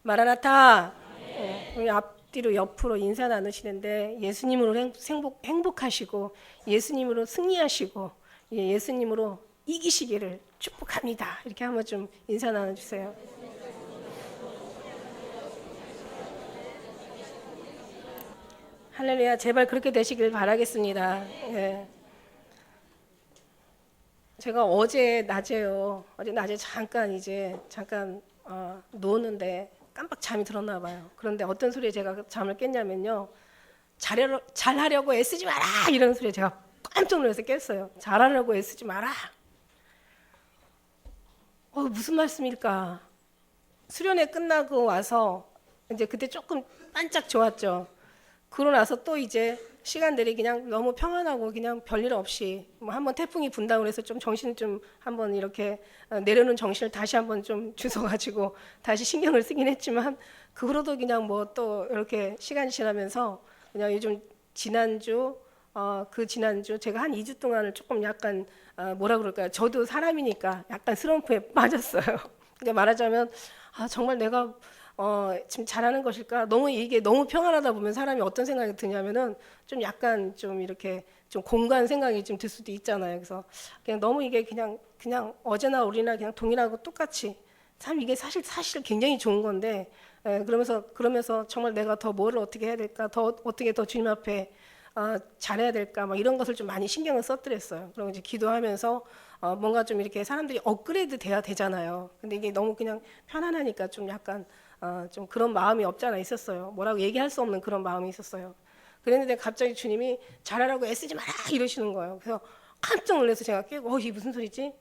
마라나타. 우리 앞뒤로 옆으로 인사 나누시는데 예수님으로 행복하시고 예수님으로 승리하시고 예수님으로 이기시기를 축복합니다. 이렇게 한번 좀 인사 나눠주세요. 할렐루야. 제발 그렇게 되시길 바라겠습니다. 예. 제가 어제 낮에요. 어제 낮에 잠깐 노는데 깜빡 잠이 들었나 봐요. 그런데 어떤 소리에 제가 잠을 깼냐면요. 잘하려고 애쓰지 마라! 이런 소리에 제가 깜짝 놀라서 깼어요. 잘하려고 애쓰지 마라! 무슨 말씀일까? 수련회 끝나고 와서 이제 그때 조금 반짝 좋았죠. 그러고 나서 또 이제 시간들이 그냥 너무 평안하고 그냥 별일 없이 뭐 한번 태풍이 분다고 해서 좀 정신을 좀 한번 이렇게 내려놓은 정신을 다시 한번 좀 주워가지고 다시 신경을 쓰긴 했지만 그후로도 그냥 뭐 또 이렇게 시간이 지나면서 그냥 요즘 지난주 제가 한 2주 동안을 조금 약간 뭐라 그럴까요? 저도 사람이니까 약간 슬럼프에 빠졌어요. 그러니까 말하자면 정말 내가 지금 잘하는 것일까? 이게 너무 평안하다 보면 사람이 어떤 생각이 드냐면은 좀 약간 좀 이렇게 좀 공간 생각이 좀 들 수도 있잖아요. 그래서 그냥 너무 이게 그냥 어제나 오리나 그냥 동일하고 똑같이 참 이게 사실 굉장히 좋은 건데 그러면서 정말 내가 더 뭐를 어떻게 해야 될까? 더 어떻게 더 주님 앞에 잘해야 될까? 막 이런 것을 좀 많이 신경을 썼더랬어요. 그리고 이제 기도하면서 뭔가 좀 이렇게 사람들이 업그레이드 돼야 되잖아요. 근데 이게 너무 그냥 편안하니까 좀 약간 좀 그런 마음이 없잖아 있었어요. 뭐라고 얘기할 수 없는 그런 마음이 있었어요. 그랬는데 갑자기 주님이 잘하라고 애쓰지 마라 이러시는 거예요. 그래서 깜짝 놀라서 제가 깨고 이게 무슨 소리지?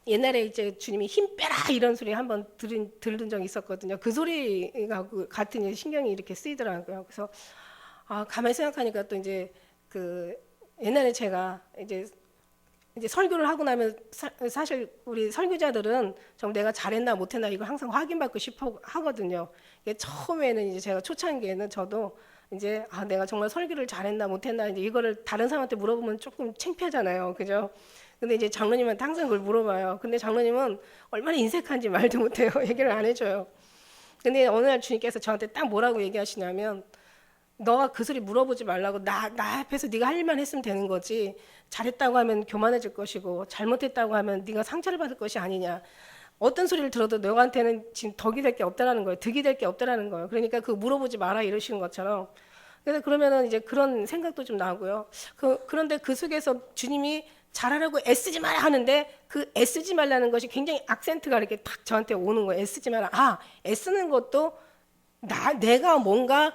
옛날에 이제 주님이 힘 빼라 이런 소리 한번 들은 적이 있었거든요. 그 소리가 같은 신경이 이렇게 쓰이더라고요. 그래서 가만히 생각하니까 또 이제 그 옛날에 제가 이제 설교를 하고 나면 사실 우리 설교자들은 좀 내가 잘했나 못했나 이거 항상 확인받고 싶어 하거든요. 처음에는 이제 제가 초창기에는 저도 이제 내가 정말 설교를 잘했나 못했나 이제 이거를 다른 사람한테 물어보면 조금 창피하잖아요, 그죠? 근데 이제 장로님한테 항상 그걸 물어봐요. 근데 장로님은 얼마나 인색한지 말도 못해요. 얘기를 안 해줘요. 근데 어느 날 주님께서 저한테 딱 뭐라고 얘기하시냐면 너가 그 소리 물어보지 말라고 나 앞에서 네가 할 일만 했으면 되는 거지 잘했다고 하면 교만해질 것이고 잘못했다고 하면 네가 상처를 받을 것이 아니냐. 어떤 소리를 들어도 너한테는 지금 덕이 될 게 없다라는 거예요. 득이 될 게 없다라는 거예요. 그러니까 그 물어보지 마라 이러시는 것처럼. 그래서 그러면은 이제 그런 생각도 좀 나고요. 그런데 그 속에서 주님이 잘하라고 애쓰지 마라 하는데 그 애쓰지 말라는 것이 굉장히 악센트가 이렇게 딱 저한테 오는 거예요. 애쓰지 마라. 애쓰는 것도 내가 뭔가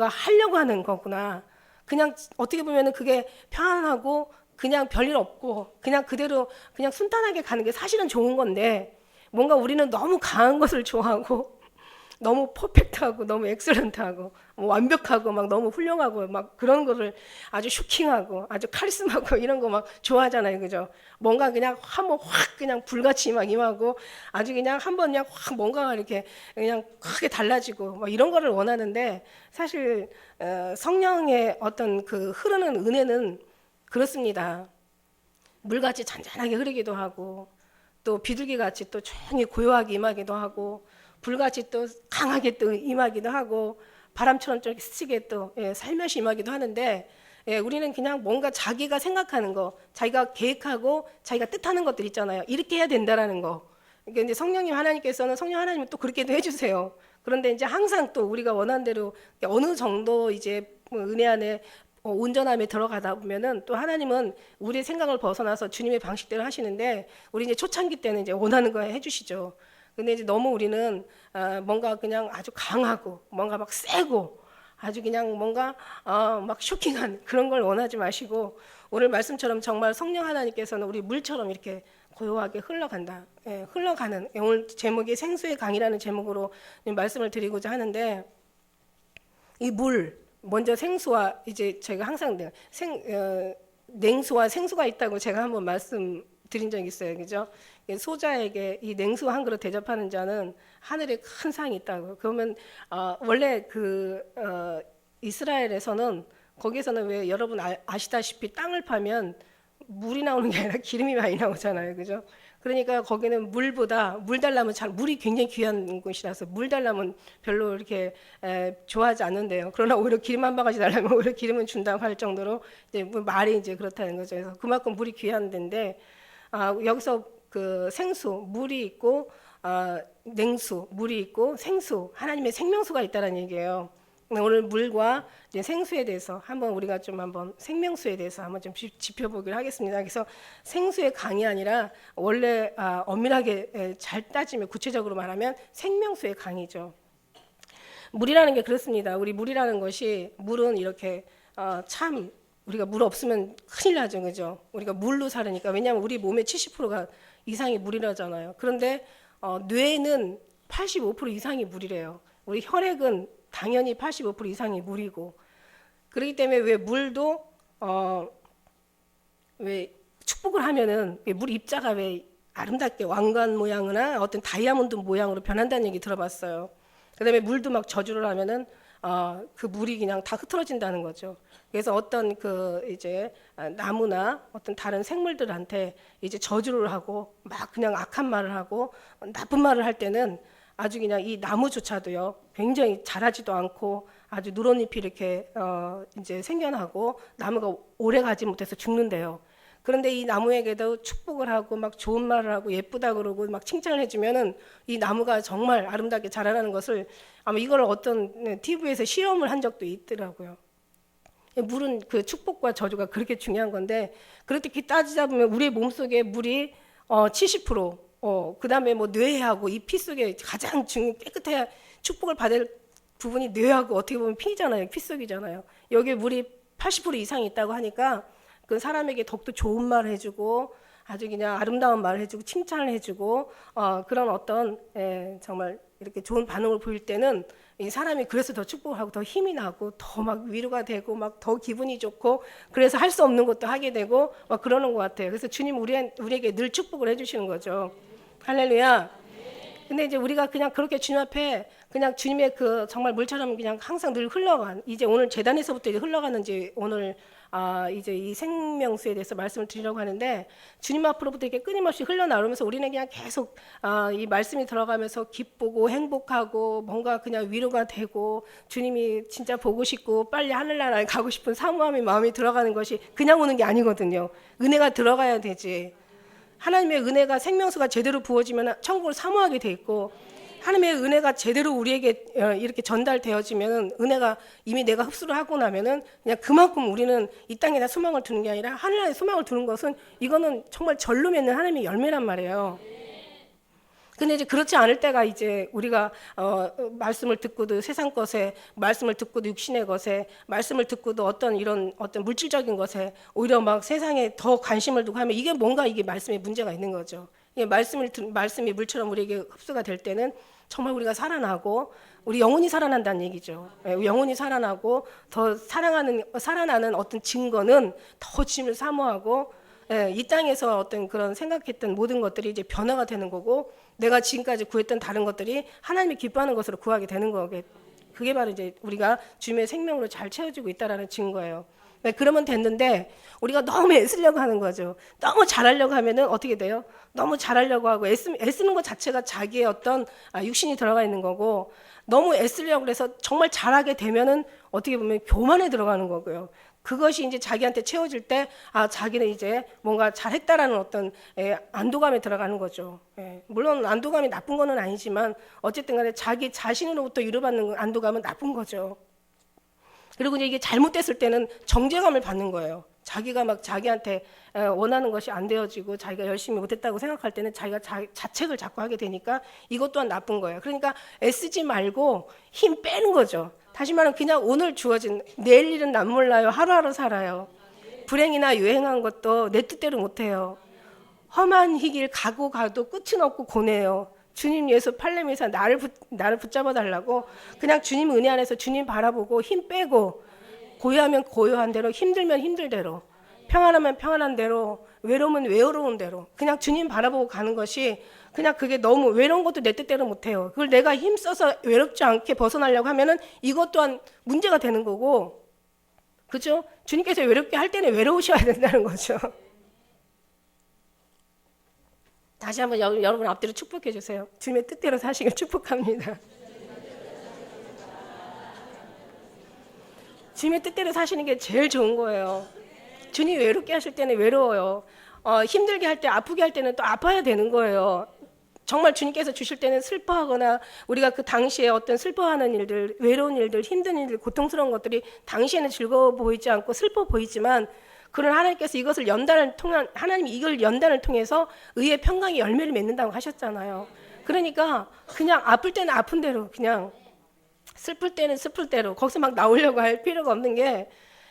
하려고 하는 거구나. 그냥 어떻게 보면은 그게 편안하고 그냥 별일 없고 그냥 그대로 그냥 순탄하게 가는 게 사실은 좋은 건데 뭔가 우리는 너무 강한 것을 좋아하고 너무 퍼펙트하고 너무 엑셀런트하고 완벽하고 막 너무 훌륭하고 막 그런 거를 아주 쇼킹하고 아주 카리스마고 이런 거 막 좋아하잖아요, 그죠? 뭔가 그냥 한번 확 그냥 불같이 막 임하고 아주 그냥 한번 그냥 확 뭔가가 이렇게 그냥 크게 달라지고 막 이런 거를 원하는데 사실 성령의 어떤 그 흐르는 은혜는 그렇습니다. 물같이 잔잔하게 흐르기도 하고 또 비둘기같이 또 조용히 고요하게 임하기도 하고 불같이 또 강하게 또 임하기도 하고 바람처럼 좀 스치게 또 살며시 임하기도 하는데 우리는 그냥 뭔가 자기가 생각하는 거, 자기가 계획하고 자기가 뜻하는 것들 있잖아요. 이렇게 해야 된다라는 거. 그러니까 이제 성령 하나님은 또 그렇게도 해주세요. 그런데 이제 항상 또 우리가 원하는 대로 어느 정도 이제 은혜 안에 온전함에 들어가다 보면은 또 하나님은 우리의 생각을 벗어나서 주님의 방식대로 하시는데 우리 이제 초창기 때는 이제 원하는 거 해주시죠. 근데 이제 너무 우리는 뭔가 그냥 아주 강하고 뭔가 막 세고 아주 그냥 뭔가 막 쇼킹한 그런 걸 원하지 마시고 오늘 말씀처럼 정말 성령 하나님께서는 우리 물처럼 이렇게 고요하게 흘러간다. 흘러가는 오늘 제목이 생수의 강이라는 제목으로 말씀을 드리고자 하는데 이 물 먼저 생수와 이제 제가 항상 냉수와 생수가 있다고 제가 한번 말씀드린 적이 있어요, 그죠? 소자에게 이 냉수 한 그릇 대접하는 자는 하늘에 큰 상이 있다고. 그러면 원래 이스라엘에서는 거기서는 왜 여러분 아시다시피 땅을 파면 물이 나오는 게 아니라 기름이 많이 나오잖아요, 그죠? 그러니까 거기는 물 달라면 물이 굉장히 귀한 곳이라서 물 달라면 별로 이렇게 좋아하지 않는데요. 그러나 오히려 기름 한 바가지 달라면 오히려 기름을 준다고 할 정도로 이제 말이 이제 그렇다는 거죠. 그래서 그만큼 물이 귀한 데인데 여기서 그 생수 물이 있고 냉수 물이 있고 생수 하나님의 생명수가 있다는 얘기예요. 오늘 물과 이제 생수에 대해서 우리가 한번 생명수에 대해서 한번 좀 짚어보기로 하겠습니다. 그래서 생수의 강이 아니라 원래 엄밀하게 잘 따지면 구체적으로 말하면 생명수의 강이죠. 물이라는 게 그렇습니다. 우리 물이라는 것이 물은 이렇게 참 우리가 물 없으면 큰일 나죠, 그죠? 우리가 물로 살으니까 왜냐하면 우리 몸의 70%가 이상이 물이라잖아요. 그런데 뇌는 85% 이상이 물이래요. 우리 혈액은 당연히 85% 이상이 물이고 그렇기 때문에 왜 물도 왜 축복을 하면은 물 입자가 왜 아름답게 왕관 모양이나 어떤 다이아몬드 모양으로 변한다는 얘기 들어봤어요. 그다음에 물도 막 저주를 하면은 그 물이 그냥 다 흐트러진다는 거죠. 그래서 어떤 그 이제 나무나 어떤 다른 생물들한테 이제 저주를 하고 막 그냥 악한 말을 하고 나쁜 말을 할 때는 아주 그냥 이 나무조차도요 굉장히 자라지도 않고 아주 누런 잎이 이렇게 이제 생겨나고 나무가 오래 가지 못해서 죽는데요. 그런데 이 나무에게도 축복을 하고 막 좋은 말을 하고 예쁘다 그러고 막 칭찬을 해주면은 이 나무가 정말 아름답게 자라나는 것을 아마 이걸 어떤 TV에서 실험을 한 적도 있더라고요. 물은 그 축복과 저주가 그렇게 중요한 건데 그렇게 따지다 보면 우리의 몸속에 물이 70% 그다음에 뭐 뇌하고 이 피 속에 가장 깨끗해야 축복을 받을 부분이 뇌하고 어떻게 보면 피잖아요. 피 속이잖아요. 여기에 물이 80% 이상이 있다고 하니까 그 사람에게 더욱더 좋은 말을 해주고 아주 그냥 아름다운 말을 해주고 칭찬을 해주고 그런 어떤 정말 이렇게 좋은 반응을 보일 때는 이 사람이 그래서 더 축복을 하고 더 힘이 나고 더 막 위로가 되고 막 더 기분이 좋고 그래서 할 수 없는 것도 하게 되고 막 그러는 것 같아요. 그래서 주님 우리에게 늘 축복을 해주시는 거죠. 할렐루야. 근데 이제 우리가 그냥 그렇게 주님 앞에 그냥 주님의 그 정말 물처럼 그냥 항상 늘 흘러간 이제 오늘 재단에서부터 이제 흘러가는지 오늘 이제 이 생명수에 대해서 말씀을 드리려고 하는데 주님 앞으로부터 이렇게 끊임없이 흘러나오면서 우리는 그냥 계속 이 말씀이 들어가면서 기쁘고 행복하고 뭔가 그냥 위로가 되고 주님이 진짜 보고 싶고 빨리 하늘나라에 가고 싶은 사모함의 마음이 들어가는 것이 그냥 오는 게 아니거든요. 은혜가 들어가야 되지. 하나님의 은혜가 생명수가 제대로 부어지면 천국을 사모하게 돼 있고 하나님의 은혜가 제대로 우리에게 이렇게 전달되어지면 은혜가 이미 내가 흡수를 하고 나면은 그냥 그만큼 우리는 이 땅에다 소망을 두는 게 아니라 하늘나라에 소망을 두는 것은 이거는 정말 절로 맺는 하나님의 열매란 말이에요. 근데 이제 그렇지 않을 때가 이제 우리가 말씀을 듣고도 세상 것에 말씀을 듣고도 육신의 것에 말씀을 듣고도 어떤 이런 어떤 물질적인 것에 오히려 막 세상에 더 관심을 두고 하면 이게 뭔가 이게 말씀에 문제가 있는 거죠. 이게 말씀이 물처럼 우리에게 흡수가 될 때는 정말 우리가 살아나고 우리 영혼이 살아난다는 얘기죠. 영혼이 살아나고 더 살아나는 어떤 증거는 더 주님을 사모하고 이 땅에서 어떤 그런 생각했던 모든 것들이 이제 변화가 되는 거고 내가 지금까지 구했던 다른 것들이 하나님이 기뻐하는 것으로 구하게 되는 거게 그게 바로 이제 우리가 주님의 생명으로 잘 채워지고 있다라는 증거예요. 그러면 됐는데 우리가 너무 애쓰려고 하는 거죠. 너무 잘하려고 하면은 어떻게 돼요? 너무 잘하려고 하고 애쓰는 것 자체가 자기의 어떤 육신이 들어가 있는 거고 너무 애쓰려고 해서 정말 잘하게 되면은 어떻게 보면 교만에 들어가는 거고요. 그것이 이제 자기한테 채워질 때 자기는 이제 뭔가 잘했다라는 어떤 안도감에 들어가는 거죠. 물론 안도감이 나쁜 거는 아니지만 어쨌든 간에 자기 자신으로부터 위로받는 안도감은 나쁜 거죠. 그리고 이제 이게 잘못됐을 때는 정죄감을 받는 거예요. 자기가 막 자기한테 원하는 것이 안 되어지고 자기가 열심히 못했다고 생각할 때는 자기가 자책을 자꾸 하게 되니까 이것 또한 나쁜 거예요. 그러니까 애쓰지 말고 힘 빼는 거죠. 다시 말하면 그냥 오늘 주어진 내일 일은 남 몰라요. 하루하루 살아요. 불행이나 유행한 것도 내 뜻대로 못해요. 험한 희길 가고 가도 끝은 없고 고뇌요. 주님 예수 팔렘에서 나를 붙잡아 달라고 그냥 주님 은혜 안에서 주님 바라보고 힘 빼고 고요하면 고요한 대로 힘들면 힘들 대로 평안하면 평안한 대로 외로우면 외로운 대로 그냥 주님 바라보고 가는 것이 그냥 그게 너무 외로운 것도 내 뜻대로 못해요. 그걸 내가 힘써서 외롭지 않게 벗어나려고 하면은 이것 또한 문제가 되는 거고 그죠? 주님께서 외롭게 할 때는 외로우셔야 된다는 거죠. 다시 한번 여러분 앞뒤로 축복해 주세요. 주님의 뜻대로 사시길 축복합니다. 주님의 뜻대로 사시는 게 제일 좋은 거예요. 주님이 외롭게 하실 때는 외로워요. 힘들게 할 때, 아프게 할 때는 또 아파야 되는 거예요. 정말 주님께서 주실 때는 슬퍼하거나 우리가 그 당시에 어떤 슬퍼하는 일들, 외로운 일들, 힘든 일들, 고통스러운 것들이 당시에는 즐거워 보이지 않고 슬퍼 보이지만 그런 하나님께서 이것을 하나님이 이걸 연단을 통해서 의의 평강의 열매를 맺는다고 하셨잖아요. 그러니까 그냥 아플 때는 아픈 대로, 그냥 슬플 때는 슬플 대로 거기서 막 나오려고 할 필요가 없는 게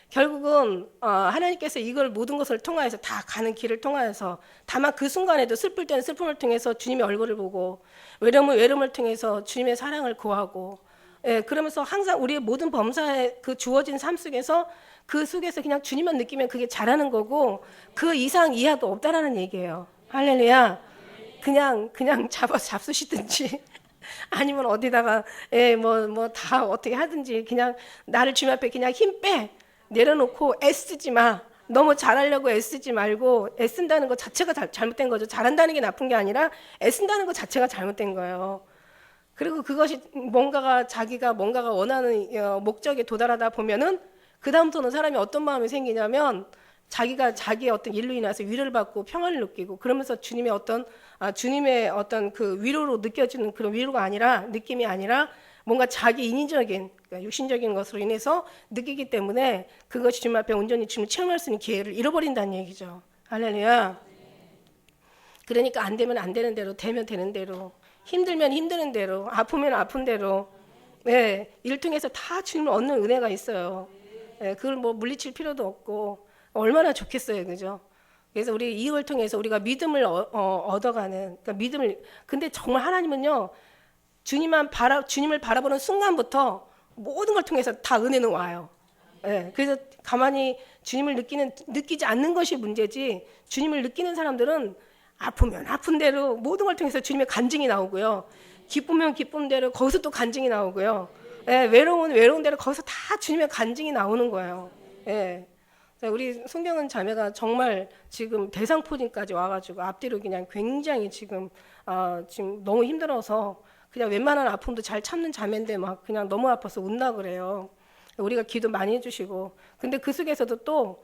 결국은 하나님께서 이걸 모든 것을 통하여서 다 가는 길을 통하여서 다만 그 순간에도 슬플 때는 슬픔을 통해서 주님의 얼굴을 보고 외로움은 외로움을 통해서 주님의 사랑을 구하고 그러면서 항상 우리의 모든 범사에 그 주어진 삶 속에서 그 속에서 그냥 주님만 느끼면 그게 잘하는 거고 그 이상 이하도 없다라는 얘기예요. 할렐루야. 그냥 잡수시든지 아니면 어디다가 뭐 다 어떻게 하든지 그냥 나를 주님 앞에 그냥 힘 빼. 내려놓고 애쓰지 마. 너무 잘하려고 애쓰지 말고 애쓴다는 것 자체가 잘못된 거죠. 잘한다는 게 나쁜 게 아니라 애쓴다는 것 자체가 잘못된 거예요. 그리고 그것이 자기가 뭔가가 원하는 목적에 도달하다 보면은 그 다음부터는 사람이 어떤 마음이 생기냐면 자기가 자기의 어떤 일로 인해서 위로를 받고 평안을 느끼고 그러면서 주님의 어떤 그 위로로 느껴지는 그런 위로가 아니라 느낌이 아니라 뭔가 자기 인위적인 그러니까 육신적인 것으로 인해서 느끼기 때문에 그것이 주님 앞에 온전히 주님을 체험할 수 있는 기회를 잃어버린다는 얘기죠. 할렐루야. 그러니까 안 되면 안 되는 대로, 되면 되는 대로, 힘들면 힘드는 대로, 아프면 아픈 대로 이를 통해서 다 주님을 얻는 은혜가 있어요. 그걸 뭐 물리칠 필요도 없고 얼마나 좋겠어요. 그죠? 그래서 우리 이걸 통해서 우리가 믿음을 얻어가는 그러니까 믿음을 근데 정말 하나님은요. 주님을 바라보는 순간부터 모든 걸 통해서 다 은혜는 와요. 그래서 가만히 주님을 느끼지 않는 것이 문제지 주님을 느끼는 사람들은 아프면 아픈 대로 모든 걸 통해서 주님의 간증이 나오고요. 기쁘면 기쁜 대로 거기서 또 간증이 나오고요. 외로움은 외로운 대로 거기서 다 주님의 간증이 나오는 거예요. 우리 송경은 자매가 정말 지금 대상포진까지 와가지고 앞뒤로 그냥 굉장히 지금 너무 힘들어서 그냥 웬만한 아픔도 잘 참는 자매인데 막 그냥 너무 아파서 운다 그래요. 우리가 기도 많이 해주시고 근데 그 속에서도 또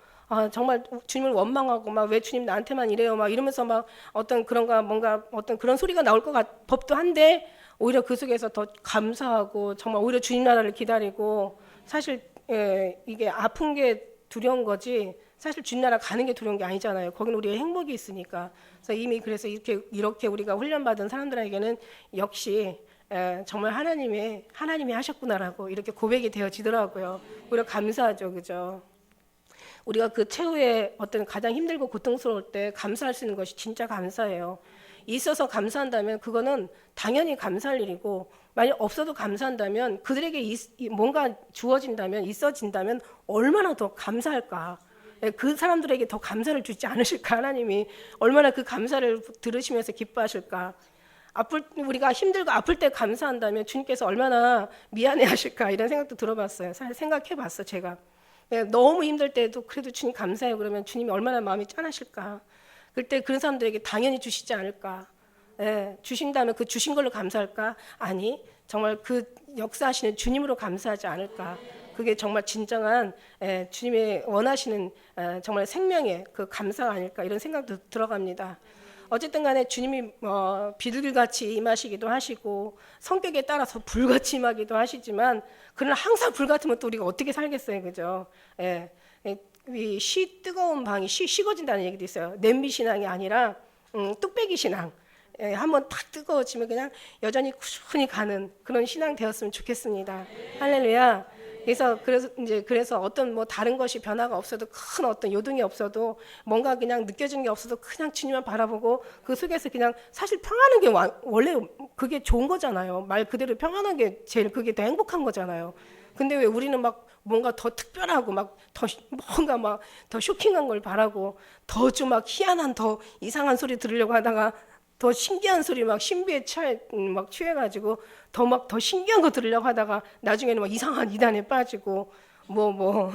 정말 주님을 원망하고 막 왜 주님 나한테만 이래요 막 이러면서 막 어떤 뭔가 어떤 그런 소리가 나올 법도 한데 오히려 그 속에서 더 감사하고 정말 오히려 주님 나라를 기다리고 사실 이게 아픈 게 두려운 거지 사실 주님 나라 가는 게 두려운 게 아니잖아요. 거기는 우리의 행복이 있으니까. 그래서 이미 그래서 이렇게 우리가 훈련받은 사람들에게는 역시 정말 하나님이 하셨구나라고 이렇게 고백이 되어지더라고요. 우리가 감사하죠, 그죠? 우리가 그 최후의 어떤 가장 힘들고 고통스러울 때 감사할 수 있는 것이 진짜 감사해요. 있어서 감사한다면 그거는 당연히 감사할 일이고 만약 없어도 감사한다면 그들에게 뭔가 주어진다면 있어진다면 얼마나 더 감사할까. 그 사람들에게 더 감사를 주지 않으실까. 하나님이 얼마나 그 감사를 들으시면서 기뻐하실까. 우리가 힘들고 아플 때 감사한다면 주님께서 얼마나 미안해 하실까 이런 생각도 들어봤어요. 사실 생각해 봤어 제가. 너무 힘들 때도 그래도 주님 감사해요 그러면 주님이 얼마나 마음이 짠하실까. 그때 그런 사람들에게 당연히 주시지 않을까. 주신다면 그 주신 걸로 감사할까? 아니 정말 그 역사하시는 주님으로 감사하지 않을까. 그게 정말 진정한 주님의 원하시는 정말 생명의 그 감사가 아닐까 이런 생각도 들어갑니다. 어쨌든 간에 주님이 비둘기같이 임하시기도 하시고 성격에 따라서 불같이 임하기도 하시지만 그러나 항상 불같으면 또 우리가 어떻게 살겠어요. 그죠? 이 뜨거운 방이 식어진다는 얘기도 있어요. 냄비 신앙이 아니라 뚝배기 신앙. 한번 탁 뜨거워지면 그냥 여전히 꾸준히 가는 그런 신앙 되었으면 좋겠습니다. 할렐루야. 그래서 어떤 뭐 다른 것이 변화가 없어도 큰 어떤 요동이 없어도 뭔가 그냥 느껴지는 게 없어도 그냥 주님만 바라보고 그 속에서 그냥 사실 평안한 게 원래 그게 좋은 거잖아요. 말 그대로 평안한 게 제일 그게 더 행복한 거잖아요. 근데 왜 우리는 막 뭔가 더 특별하고 뭔가 막 더 쇼킹한 걸 바라고 더 좀 막 희한한 더 이상한 소리 들으려고 하다가 더 신기한 소리 막 신비에 취해가지고 더 신기한 거 들으려고 하다가 나중에는 막 이상한 이단에 빠지고 뭐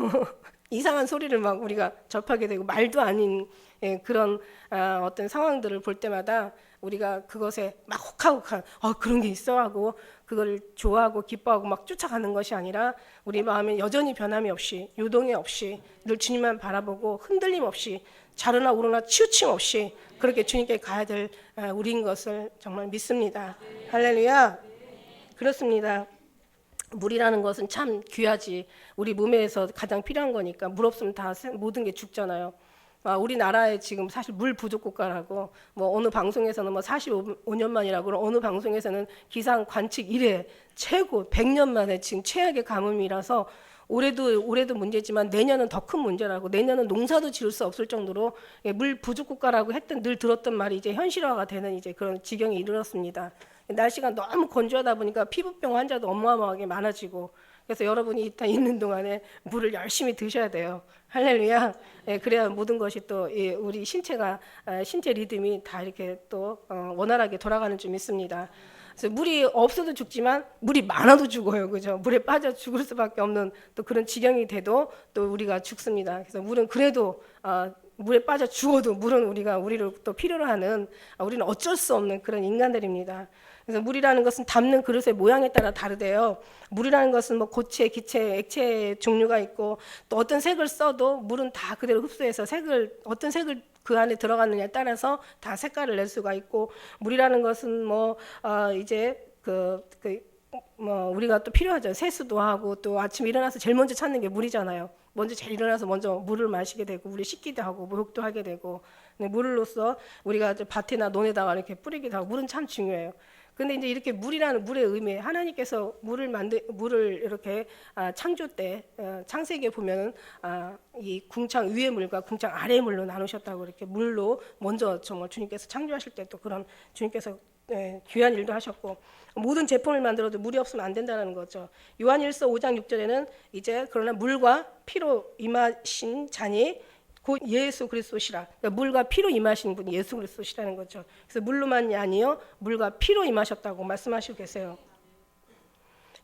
이상한 소리를 막 우리가 접하게 되고 말도 아닌 그런 어떤 상황들을 볼 때마다 우리가 그것에 막 혹하혹한 그런 게 있어 하고 그걸 좋아하고 기뻐하고 막 쫓아가는 것이 아니라 우리 마음에 여전히 변함이 없이 요동이 없이 늘 주님만 바라보고 흔들림 없이 좌로나 우로나 치우침 없이 그렇게 주님께 가야 될 우리인 것을 정말 믿습니다. 할렐루야. 그렇습니다. 물이라는 것은 참 귀하지. 우리 몸에서 가장 필요한 거니까. 물 없으면 다 모든 게 죽잖아요. 우리나라에 지금 사실 물 부족 국가라고 뭐 어느 방송에서는 뭐 45년 만이라고 그러고 어느 방송에서는 기상 관측 이래 최고 100년 만에 지금 최악의 가뭄이라서 올해도 문제지만 내년은 더 큰 문제라고 내년은 농사도 지을 수 없을 정도로 물 부족 국가라고 늘 들었던 말이 이제 현실화가 되는 이제 그런 지경에 이르렀습니다. 날씨가 너무 건조하다 보니까 피부병 환자도 어마어마하게 많아지고 그래서 여러분이 일단 있는 동안에 물을 열심히 드셔야 돼요. 할렐루야. 그래야 모든 것이 또 우리 신체 리듬이 다 이렇게 또 원활하게 돌아가는 줄 믿습니다. 그래서 물이 없어도 죽지만 물이 많아도 죽어요. 그죠? 물에 빠져 죽을 수밖에 없는 또 그런 지경이 돼도 또 우리가 죽습니다. 그래서 물은 그래도 물에 빠져 죽어도 물은 우리를 또 필요로 하는 우리는 어쩔 수 없는 그런 인간들입니다. 그래서 물이라는 것은 담는 그릇의 모양에 따라 다르대요. 물이라는 것은 뭐 고체, 기체, 액체 종류가 있고 또 어떤 색을 써도 물은 다 그대로 흡수해서 어떤 색을 그 안에 들어가느냐에 따라서 다 색깔을 낼 수가 있고 물이라는 것은 이제 우리가 또 필요하죠. 세수도 하고 또 아침 일어나서 제일 먼저 찾는 게 물이잖아요. 제일 일어나서 먼저 물을 마시게 되고 물에 씻기도 하고 목욕도 하게 되고 물로서 우리가 밭이나 논에다가 이렇게 뿌리기도 하고 물은 참 중요해요. 근데 이제 이렇게 물이라는 물의 의미, 하나님께서 물을 이렇게 창조 때 창세기에 보면은 이 궁창 위의 물과 궁창 아래의 물로 나누셨다고 이렇게 물로 먼저 정말 주님께서 창조하실 때 또 그런 주님께서 귀한 일도 하셨고 모든 제품을 만들어도 물이 없으면 안 된다는 거죠. 요한일서 5장 6절에는 이제 그러나 물과 피로 임하신 자니 곧 예수 그리스도시라. 그러니까 물과 피로 임하신 분이 예수 그리스도시라는 거죠. 그래서 물로만이 아니요 물과 피로 임하셨다고 말씀하시고 계세요.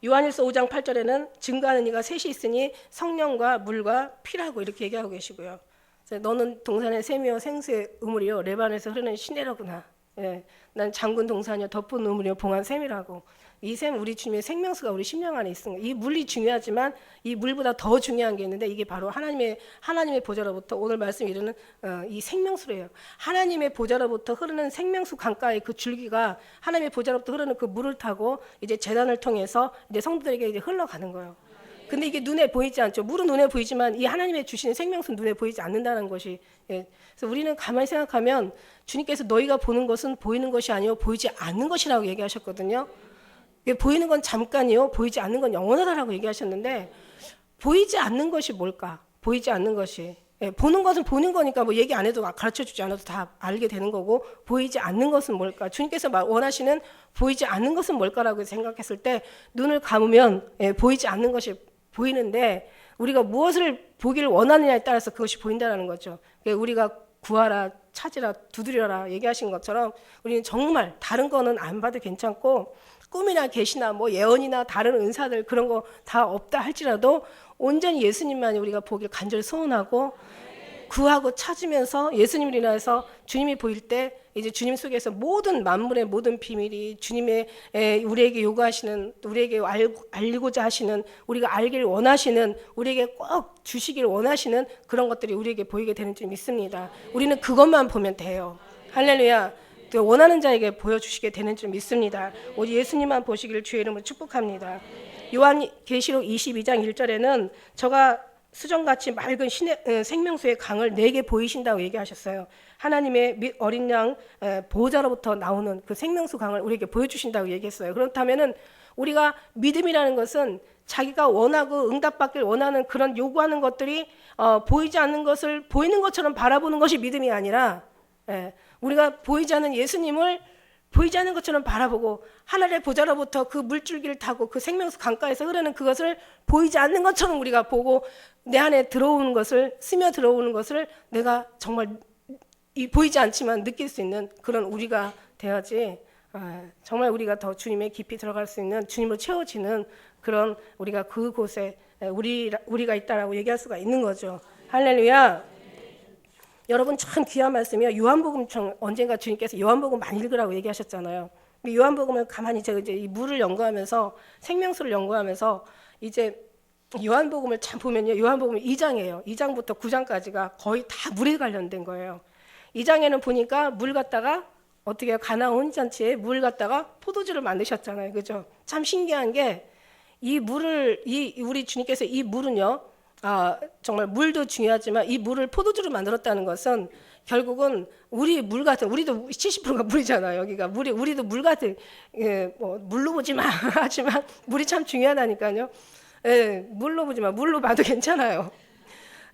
요한일서 5장 8절에는 증거하는 이가 셋이 있으니 성령과 물과 피라고 이렇게 얘기하고 계시고요. 너는 동산의 샘이요 생수의 우물이요 레반에서 흐르는 시내로구나. 난 장군 동산이요 덮은 우물이요 봉한 샘이라고. 이 샘 우리 주님의 생명수가 우리 심령 안에 있습니다. 이 물이 중요하지만 이 물보다 더 중요한 게 있는데 이게 바로 하나님의 보좌로부터 오늘 말씀 이르는 이 생명수래요. 하나님의 보좌로부터 흐르는 생명수 강가의 그 줄기가 하나님의 보좌로부터 흐르는 그 물을 타고 이제 제단을 통해서 이제 성도들에게 이제 흘러가는 거예요. 근데 이게 눈에 보이지 않죠. 물은 눈에 보이지만 이 하나님의 주시는 생명수는 눈에 보이지 않는다는 것이. 그래서 우리는 가만히 생각하면 주님께서 너희가 보는 것은 보이는 것이 아니요 보이지 않는 것이라고 얘기하셨거든요. 보이는 건 잠깐이요 보이지 않는 건 영원하다라고 얘기하셨는데 보이지 않는 것이 뭘까? 보이지 않는 것이 보는 것은 보는 거니까 뭐 얘기 안 해도 가르쳐주지 않아도 다 알게 되는 거고 보이지 않는 것은 뭘까? 주님께서 원하시는 보이지 않는 것은 뭘까라고 생각했을 때 눈을 감으면 보이지 않는 것이 보이는데 우리가 무엇을 보기를 원하느냐에 따라서 그것이 보인다는 거죠. 우리가 구하라 찾으라 두드려라 얘기하신 것처럼 우리는 정말 다른 거는 안 봐도 괜찮고 꿈이나 계시나 뭐 예언이나 다른 은사들 그런 거 다 없다 할지라도 온전히 예수님만이 우리가 보길 간절히 소원하고 구하고 찾으면서 예수님을 인하여서 주님이 보일 때 이제 주님 속에서 모든 만물의 모든 비밀이 주님의 우리에게 요구하시는 우리에게 알고자 하시는 우리가 알길 원하시는 우리에게 꼭 주시길 원하시는 그런 것들이 우리에게 보이게 되는 줄 믿습니다. 우리는 그것만 보면 돼요. 할렐루야. 원하는 자에게 보여주시게 되는 줄 믿습니다. 오직 예수님만 보시기를 주의 이름으로 축복합니다. 요한계시록 22장 1절에는 저가 수정같이 맑은 생명수의 강을 내게 보이신다고 얘기하셨어요. 하나님의 어린 양 보호자로부터 나오는 그 생명수 강을 우리에게 보여주신다고 얘기했어요. 그렇다면은 우리가 믿음이라는 것은 자기가 원하고 응답받길 원하는 그런 요구하는 것들이 보이지 않는 것을 보이는 것처럼 바라보는 것이 믿음이 아니라 우리가 보이지 않는 예수님을 보이지 않는 것처럼 바라보고 하늘의 보좌로부터 그 물줄기를 타고 그 생명수 강가에서 흐르는 그것을 보이지 않는 것처럼 우리가 보고 내 안에 들어오는 것을 스며 들어오는 것을 내가 정말 보이지 않지만 느낄 수 있는 그런 우리가 되어야지 정말 우리가 더 주님의 깊이 들어갈 수 있는 주님으로 채워지는 그런 우리가 그곳에 우리가 있다라고 얘기할 수가 있는 거죠. 할렐루야. 여러분 참 귀한 말씀이요. 요한복음 언젠가 주님께서 요한복음 많이 읽으라고 얘기하셨잖아요. 요한복음을 가만히 제가 이제 이 물을 연구하면서 생명수를 연구하면서 이제 요한복음을 참 보면요. 요한복음 2장이에요. 2장부터 9장까지가 거의 다 물에 관련된 거예요. 2장에는 보니까 물 갖다가 어떻게 해요? 가나안 혼인잔치에 물 갖다가 포도주를 만드셨잖아요. 그죠? 참 신기한 게 이 물을 우리 주님께서 이 물은요. 정말 물도 중요하지만 이 물을 포도주로 만들었다는 것은 결국은 우리 물 같은 우리도 70%가 물이잖아요. 여기가 물이 우리도 물 같은 뭐 물로 보지 마 하지만 물이 참 중요하다니까요. 물로 보지 마. 물로 봐도 괜찮아요.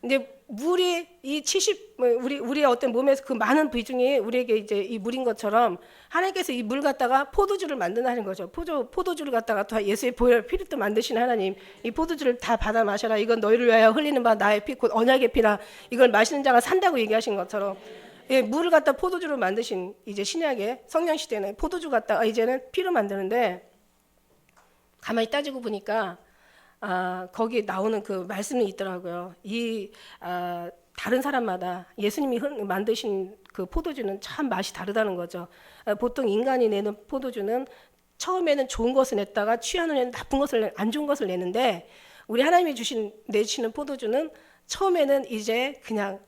근데 물이 이 70 우리의 어떤 몸에서 그 많은 비중이 우리에게 이제 이 물인 것처럼 하나님께서 이 물 갖다가 포도주를 만든다는 거죠. 포도주를 갖다가 다 예수의 보혈 피를 또 만드신 하나님, 이 포도주를 다 받아 마셔라. 이건 너희를 위하여 흘리는 바 나의 피 곧 언약의 피라. 이걸 마시는 자가 산다고 얘기하신 것처럼 물을 갖다 포도주로 만드신 이제 신약의 성령 시대는 포도주 갖다가 이제는 피로 만드는데 가만히 따지고 보니까 거기 나오는 그 말씀이 있더라고요. 다른 사람마다 예수님이 만드신 그 포도주는 참 맛이 다르다는 거죠. 보통 인간이 내는 포도주는 처음에는 좋은 것을 냈다가 취한 후에는 나쁜 것을 안 좋은 것을 내는데 우리 하나님이 내주시는 포도주는 처음에는 이제 그냥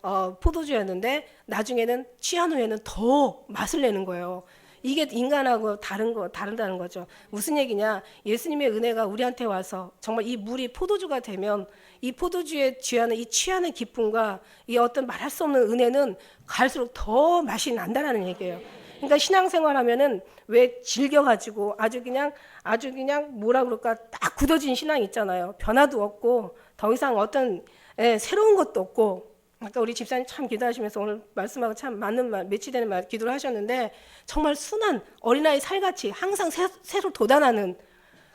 포도주였는데 나중에는 취한 후에는 더 맛을 내는 거예요. 이게 인간하고 다른다는 거죠. 무슨 얘기냐? 예수님의 은혜가 우리한테 와서 정말 이 물이 포도주가 되면 이 포도주에 취하는 기쁨과 이 어떤 말할 수 없는 은혜는 갈수록 더 맛이 난다라는 얘기예요. 그러니까 신앙생활하면은 왜 즐겨가지고 아주 그냥 뭐라 그럴까 딱 굳어진 신앙 있잖아요. 변화도 없고 더 이상 어떤 새로운 것도 없고. 아까 우리 집사님 참 기도하시면서 오늘 말씀하고 참 맞는 말, 매치되는 말 기도를 하셨는데 정말 순한 어린아이 살같이 항상 새로 돋아나는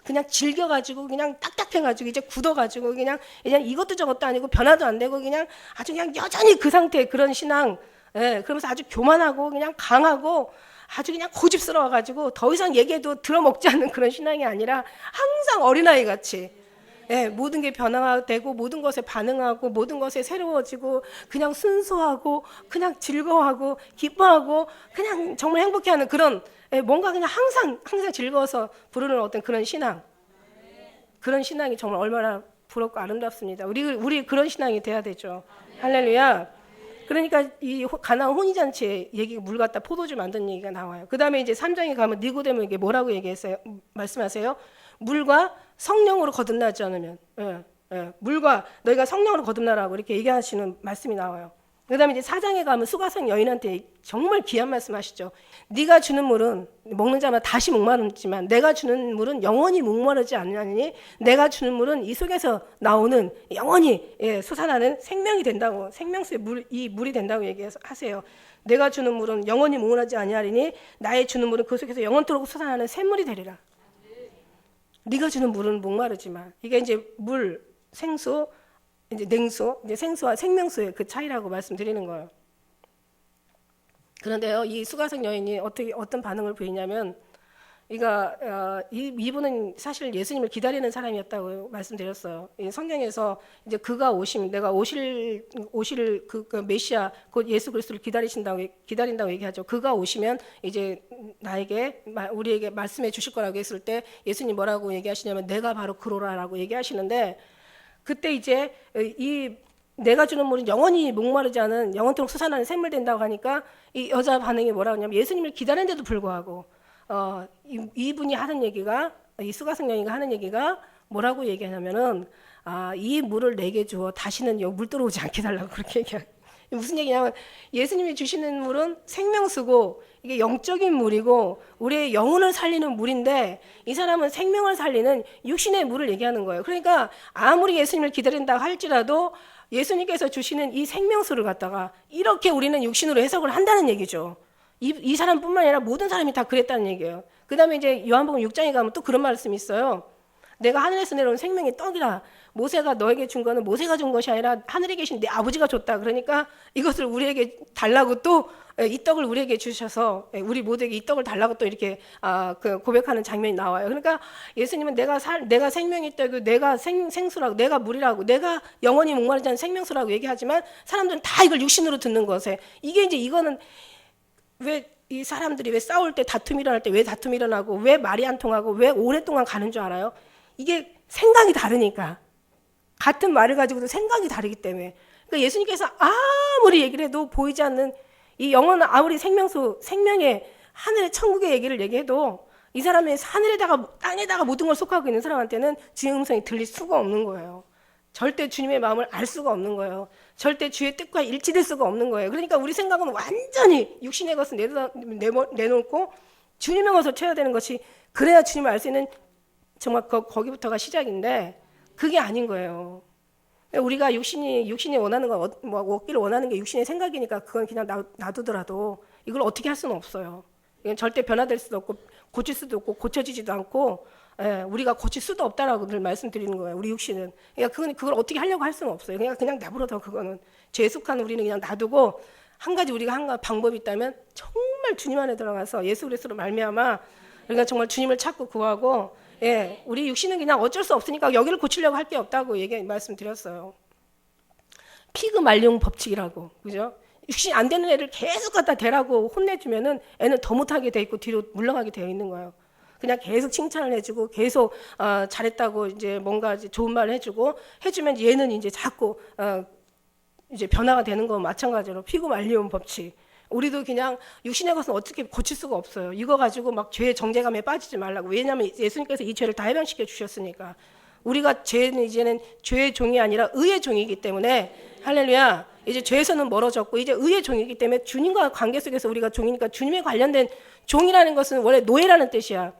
그냥 즐겨가지고 그냥 딱딱해가지고 이제 굳어가지고 그냥 이것도 저것도 아니고 변화도 안 되고 그냥 아주 그냥 여전히 그 상태의 그런 신앙. 그러면서 아주 교만하고 그냥 강하고 아주 그냥 고집스러워가지고 더 이상 얘기해도 들어먹지 않는 그런 신앙이 아니라 항상 어린아이 같이 모든 게 변화되고 모든 것에 반응하고 모든 것에 새로워지고 그냥 순수하고 그냥 즐거워하고 기뻐하고 그냥 정말 행복해하는 그런 뭔가 그냥 항상 즐거워서 부르는 어떤 그런 신앙. 그런 신앙이 정말 얼마나 부럽고 아름답습니다. 우리 그런 신앙이 돼야 되죠. 할렐루야. 그러니까 이 가나안 혼인잔치에 물 갖다 포도주 만든 얘기가 나와요. 그 다음에 이제 3장에 가면 니고데모에게 뭐라고 얘기했어요? 말씀하세요. 물과 성령으로 거듭나지 않으면 물과 너희가 성령으로 거듭나라고 이렇게 얘기하시는 말씀이 나와요. 그 다음에 이제 4장에 가면 수가성 여인한테 정말 귀한 말씀 하시죠. 네가 주는 물은 먹는 자마다 다시 목마르지만 내가 주는 물은 영원히 목마르지 않으니 내가 주는 물은 이 속에서 나오는 영원히 솟아나는 생명이 된다고 생명수의 이 물이 된다고 얘기하세요. 내가 주는 물은 영원히 목마르지 아니하리니 나의 주는 물은 그 속에서 영원토록 솟아나는 샘물이 되리라. 네가 주는 물은 목마르지만 이게 이제 물, 생수, 이제 냉수, 이제 생수와 생명수의 그 차이라고 말씀드리는 거예요. 그런데요, 이 수가성 여인이 어떤 반응을 보이냐면, 이분은 사실 예수님을 기다리는 사람이었다고 말씀드렸어요. 이 성경에서 이제 그가 내가 오실 그 메시아 곧 예수 그리스도를 기다린다고 얘기하죠. 그가 오시면 이제 우리에게 말씀해 주실 거라고 했을 때 예수님 뭐라고 얘기하시냐면 내가 바로 그로라라고 얘기하시는데 그때 이제 내가 주는 물은 영원히 목마르지 않은 영원토록 솟아나는 샘물 된다고 하니까 이 여자 반응이 뭐라고 하냐면 예수님을 기다리는데도 불구하고 이분이 하는 얘기가 이 수가성 여인가 하는 얘기가 뭐라고 얘기하냐면은 이 물을 내게 주어 다시는 물 들어오지 않게 달라고 그렇게 얘기해요. 무슨 얘기냐면 예수님이 주시는 물은 생명수고 이게 영적인 물이고 우리의 영혼을 살리는 물인데 이 사람은 생명을 살리는 육신의 물을 얘기하는 거예요. 그러니까 아무리 예수님을 기다린다 할지라도 예수님께서 주시는 이 생명수를 갖다가 이렇게 우리는 육신으로 해석을 한다는 얘기죠. 이 사람뿐만 아니라 모든 사람이 다 그랬다는 얘기예요. 그 다음에 이제 요한복음 6장에 가면 또 그런 말씀이 있어요. 내가 하늘에서 내려온 생명의 떡이라. 모세가 너에게 준 거는 모세가 준 것이 아니라 하늘에 계신 내 아버지가 줬다. 그러니까 이것을 우리에게 달라고 또 이 떡을 우리에게 주셔서 우리 모두에게 이 떡을 달라고 또 이렇게 그 고백하는 장면이 나와요. 그러니까 예수님은 내가 생명이 떡이고 내가 생수라고, 내가 물이라고, 내가 영원히 목마르지 않은 생명수라고 얘기하지만 사람들은 다 이걸 육신으로 듣는 것에 이게 이제 이거는 왜 이 사람들이 왜 싸울 때 다툼이 일어날 때 왜 다툼이 일어나고 왜 말이 안 통하고 왜 오랫동안 가는 줄 알아요? 이게 생각이 다르니까. 같은 말을 가지고도 생각이 다르기 때문에. 그러니까 예수님께서 아무리 얘기를 해도 보이지 않는 이 영혼은 아무리 생명의 하늘의 천국의 얘기를 얘기해도 이 사람의 하늘에다가 땅에다가 모든 걸 속하고 있는 사람한테는 주의 음성이 들릴 수가 없는 거예요. 절대 주님의 마음을 알 수가 없는 거예요. 절대 주의 뜻과 일치될 수가 없는 거예요. 그러니까 우리 생각은 완전히 육신의 것을 내놓고 주님의 것을 채워야 되는 것이, 그래야 주님을 알 수 있는 정말 거기부터가 시작인데 그게 아닌 거예요. 우리가 육신이 원하는 거, 얻기를 원하는 게 육신의 생각이니까 그건 그냥 놔두더라도 이걸 어떻게 할 수는 없어요. 이건 절대 변화될 수도 없고 고칠 수도 없고 고쳐지지도 않고, 우리가 고칠 수도 없다라고 늘 말씀드리는 거예요. 우리 육신은. 그러니까 그걸 어떻게 하려고 할 수는 없어요. 그냥 내버려둬. 그거는 죄에 속한 우리는 그냥 놔두고, 한 가지 우리가 한 방법이 있다면 정말 주님 안에 들어가서 예수 그리스도로 말미암아 그러니까 정말 주님을 찾고 구하고, 우리 육신은 그냥 어쩔 수 없으니까 여기를 고치려고 할 게 없다고 말씀드렸어요. 피그 말용 법칙이라고, 그죠? 육신이 안 되는 애를 계속 갖다 대라고 혼내주면은 애는 더 못하게 돼 있고 뒤로 물러가게 되어 있는 거예요. 그냥 계속 칭찬을 해주고 계속 잘했다고 이제 뭔가 이제 좋은 말을 해주면 얘는 이제 자꾸 이제 변화가 되는 거 마찬가지로 피그 말리온 법칙. 우리도 그냥 육신의 것은 어떻게 고칠 수가 없어요. 이거 가지고 막 죄의 정죄감에 빠지지 말라고. 왜냐하면 예수님께서 이 죄를 다 해방시켜 주셨으니까. 우리가 죄는 이제는 죄의 종이 아니라 의의 종이기 때문에, 할렐루야, 이제 죄에서는 멀어졌고 이제 의의 종이기 때문에 주님과 관계 속에서 우리가 종이니까, 주님에 관련된 종이라는 것은 원래 노예라는 뜻이야.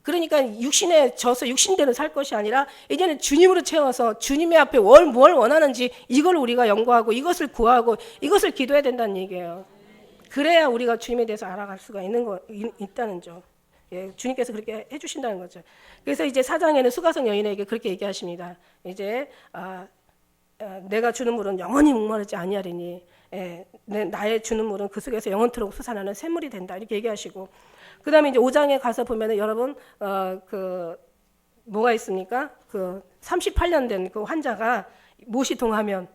그러니까 육신에 져서 육신대로 살 것이 아니라 이제는 주님으로 채워서 주님의 앞에 뭘 원하는지 이걸 우리가 연구하고 이것을 구하고 이것을 기도해야 된다는 얘기예요. 그래야 우리가 주님에 대해서 알아갈 수가 있다는 점. 주님께서 그렇게 해주신다는 거죠. 그래서 이제 4장에는 수가성 여인에게 그렇게 얘기하십니다. 이제 내가 주는 물은 영원히 목마르지 아니하리니, 나의 주는 물은 그 속에서 영원토록 솟아나는 샘물이 된다, 이렇게 얘기하시고, 그 다음에 이제 5장에 가서 보면은 여러분 뭐가 있습니까? 38년 된 그 환자가 모시통하면,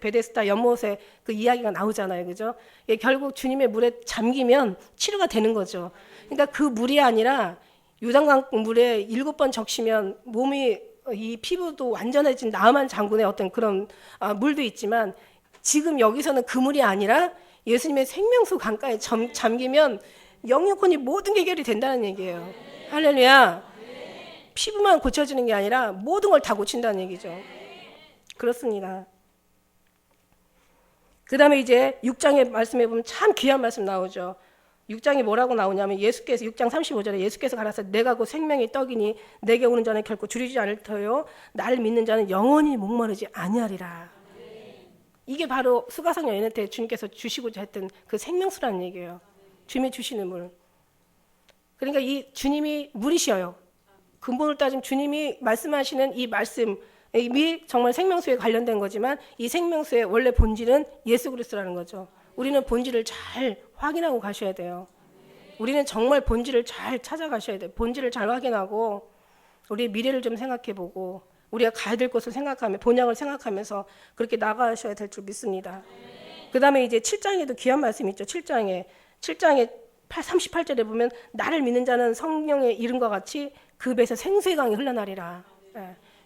베데스다 연못에 그 이야기가 나오잖아요, 그죠? 결국 주님의 물에 잠기면 치료가 되는 거죠. 그러니까 그 물이 아니라 요단강 물에 7번 적시면 몸이, 이 피부도 완전해진 나만 장군의 어떤 그런 물도 있지만, 지금 여기서는 그 물이 아니라 예수님의 생명수 강가에 잠기면 영육혼이 모든 게 해결이 된다는 얘기예요. 할렐루야. 피부만 고쳐지는 게 아니라 모든 걸 다 고친다는 얘기죠. 그렇습니다. 그 다음에 이제 6장에 말씀해 보면 참 귀한 말씀 나오죠. 6장이 뭐라고 나오냐면, 예수께서 6장 35절에 예수께서 가라사 내가 곧 생명의 떡이니 내게 오는 자는 결코 줄이지 않을 터요 나를 믿는 자는 영원히 목마르지 아니하리라. 이게 바로 수가성 여인한테 주님께서 주시고자 했던 그 생명수라는 얘기예요. 주님이 주시는 물. 그러니까 이 주님이 물이셔요. 근본을 따지면 주님이 말씀하시는 이 말씀이 정말 생명수에 관련된 거지만, 이 생명수의 원래 본질은 예수 그리스도라는 거죠. 우리는 본질을 잘 확인하고 가셔야 돼요. 우리는 정말 본질을 잘 찾아가셔야 돼요. 본질을 잘 확인하고 우리의 미래를 좀 생각해보고 우리가 가야 될 곳을 생각하며 본향을 생각하면서 그렇게 나가셔야 될 줄 믿습니다. 그 다음에 이제 7장에도 귀한 말씀이 있죠. 7장에 38절에 보면 나를 믿는 자는 성령의 이름과 같이 그 배에서 생수의 강이 흘러나리라.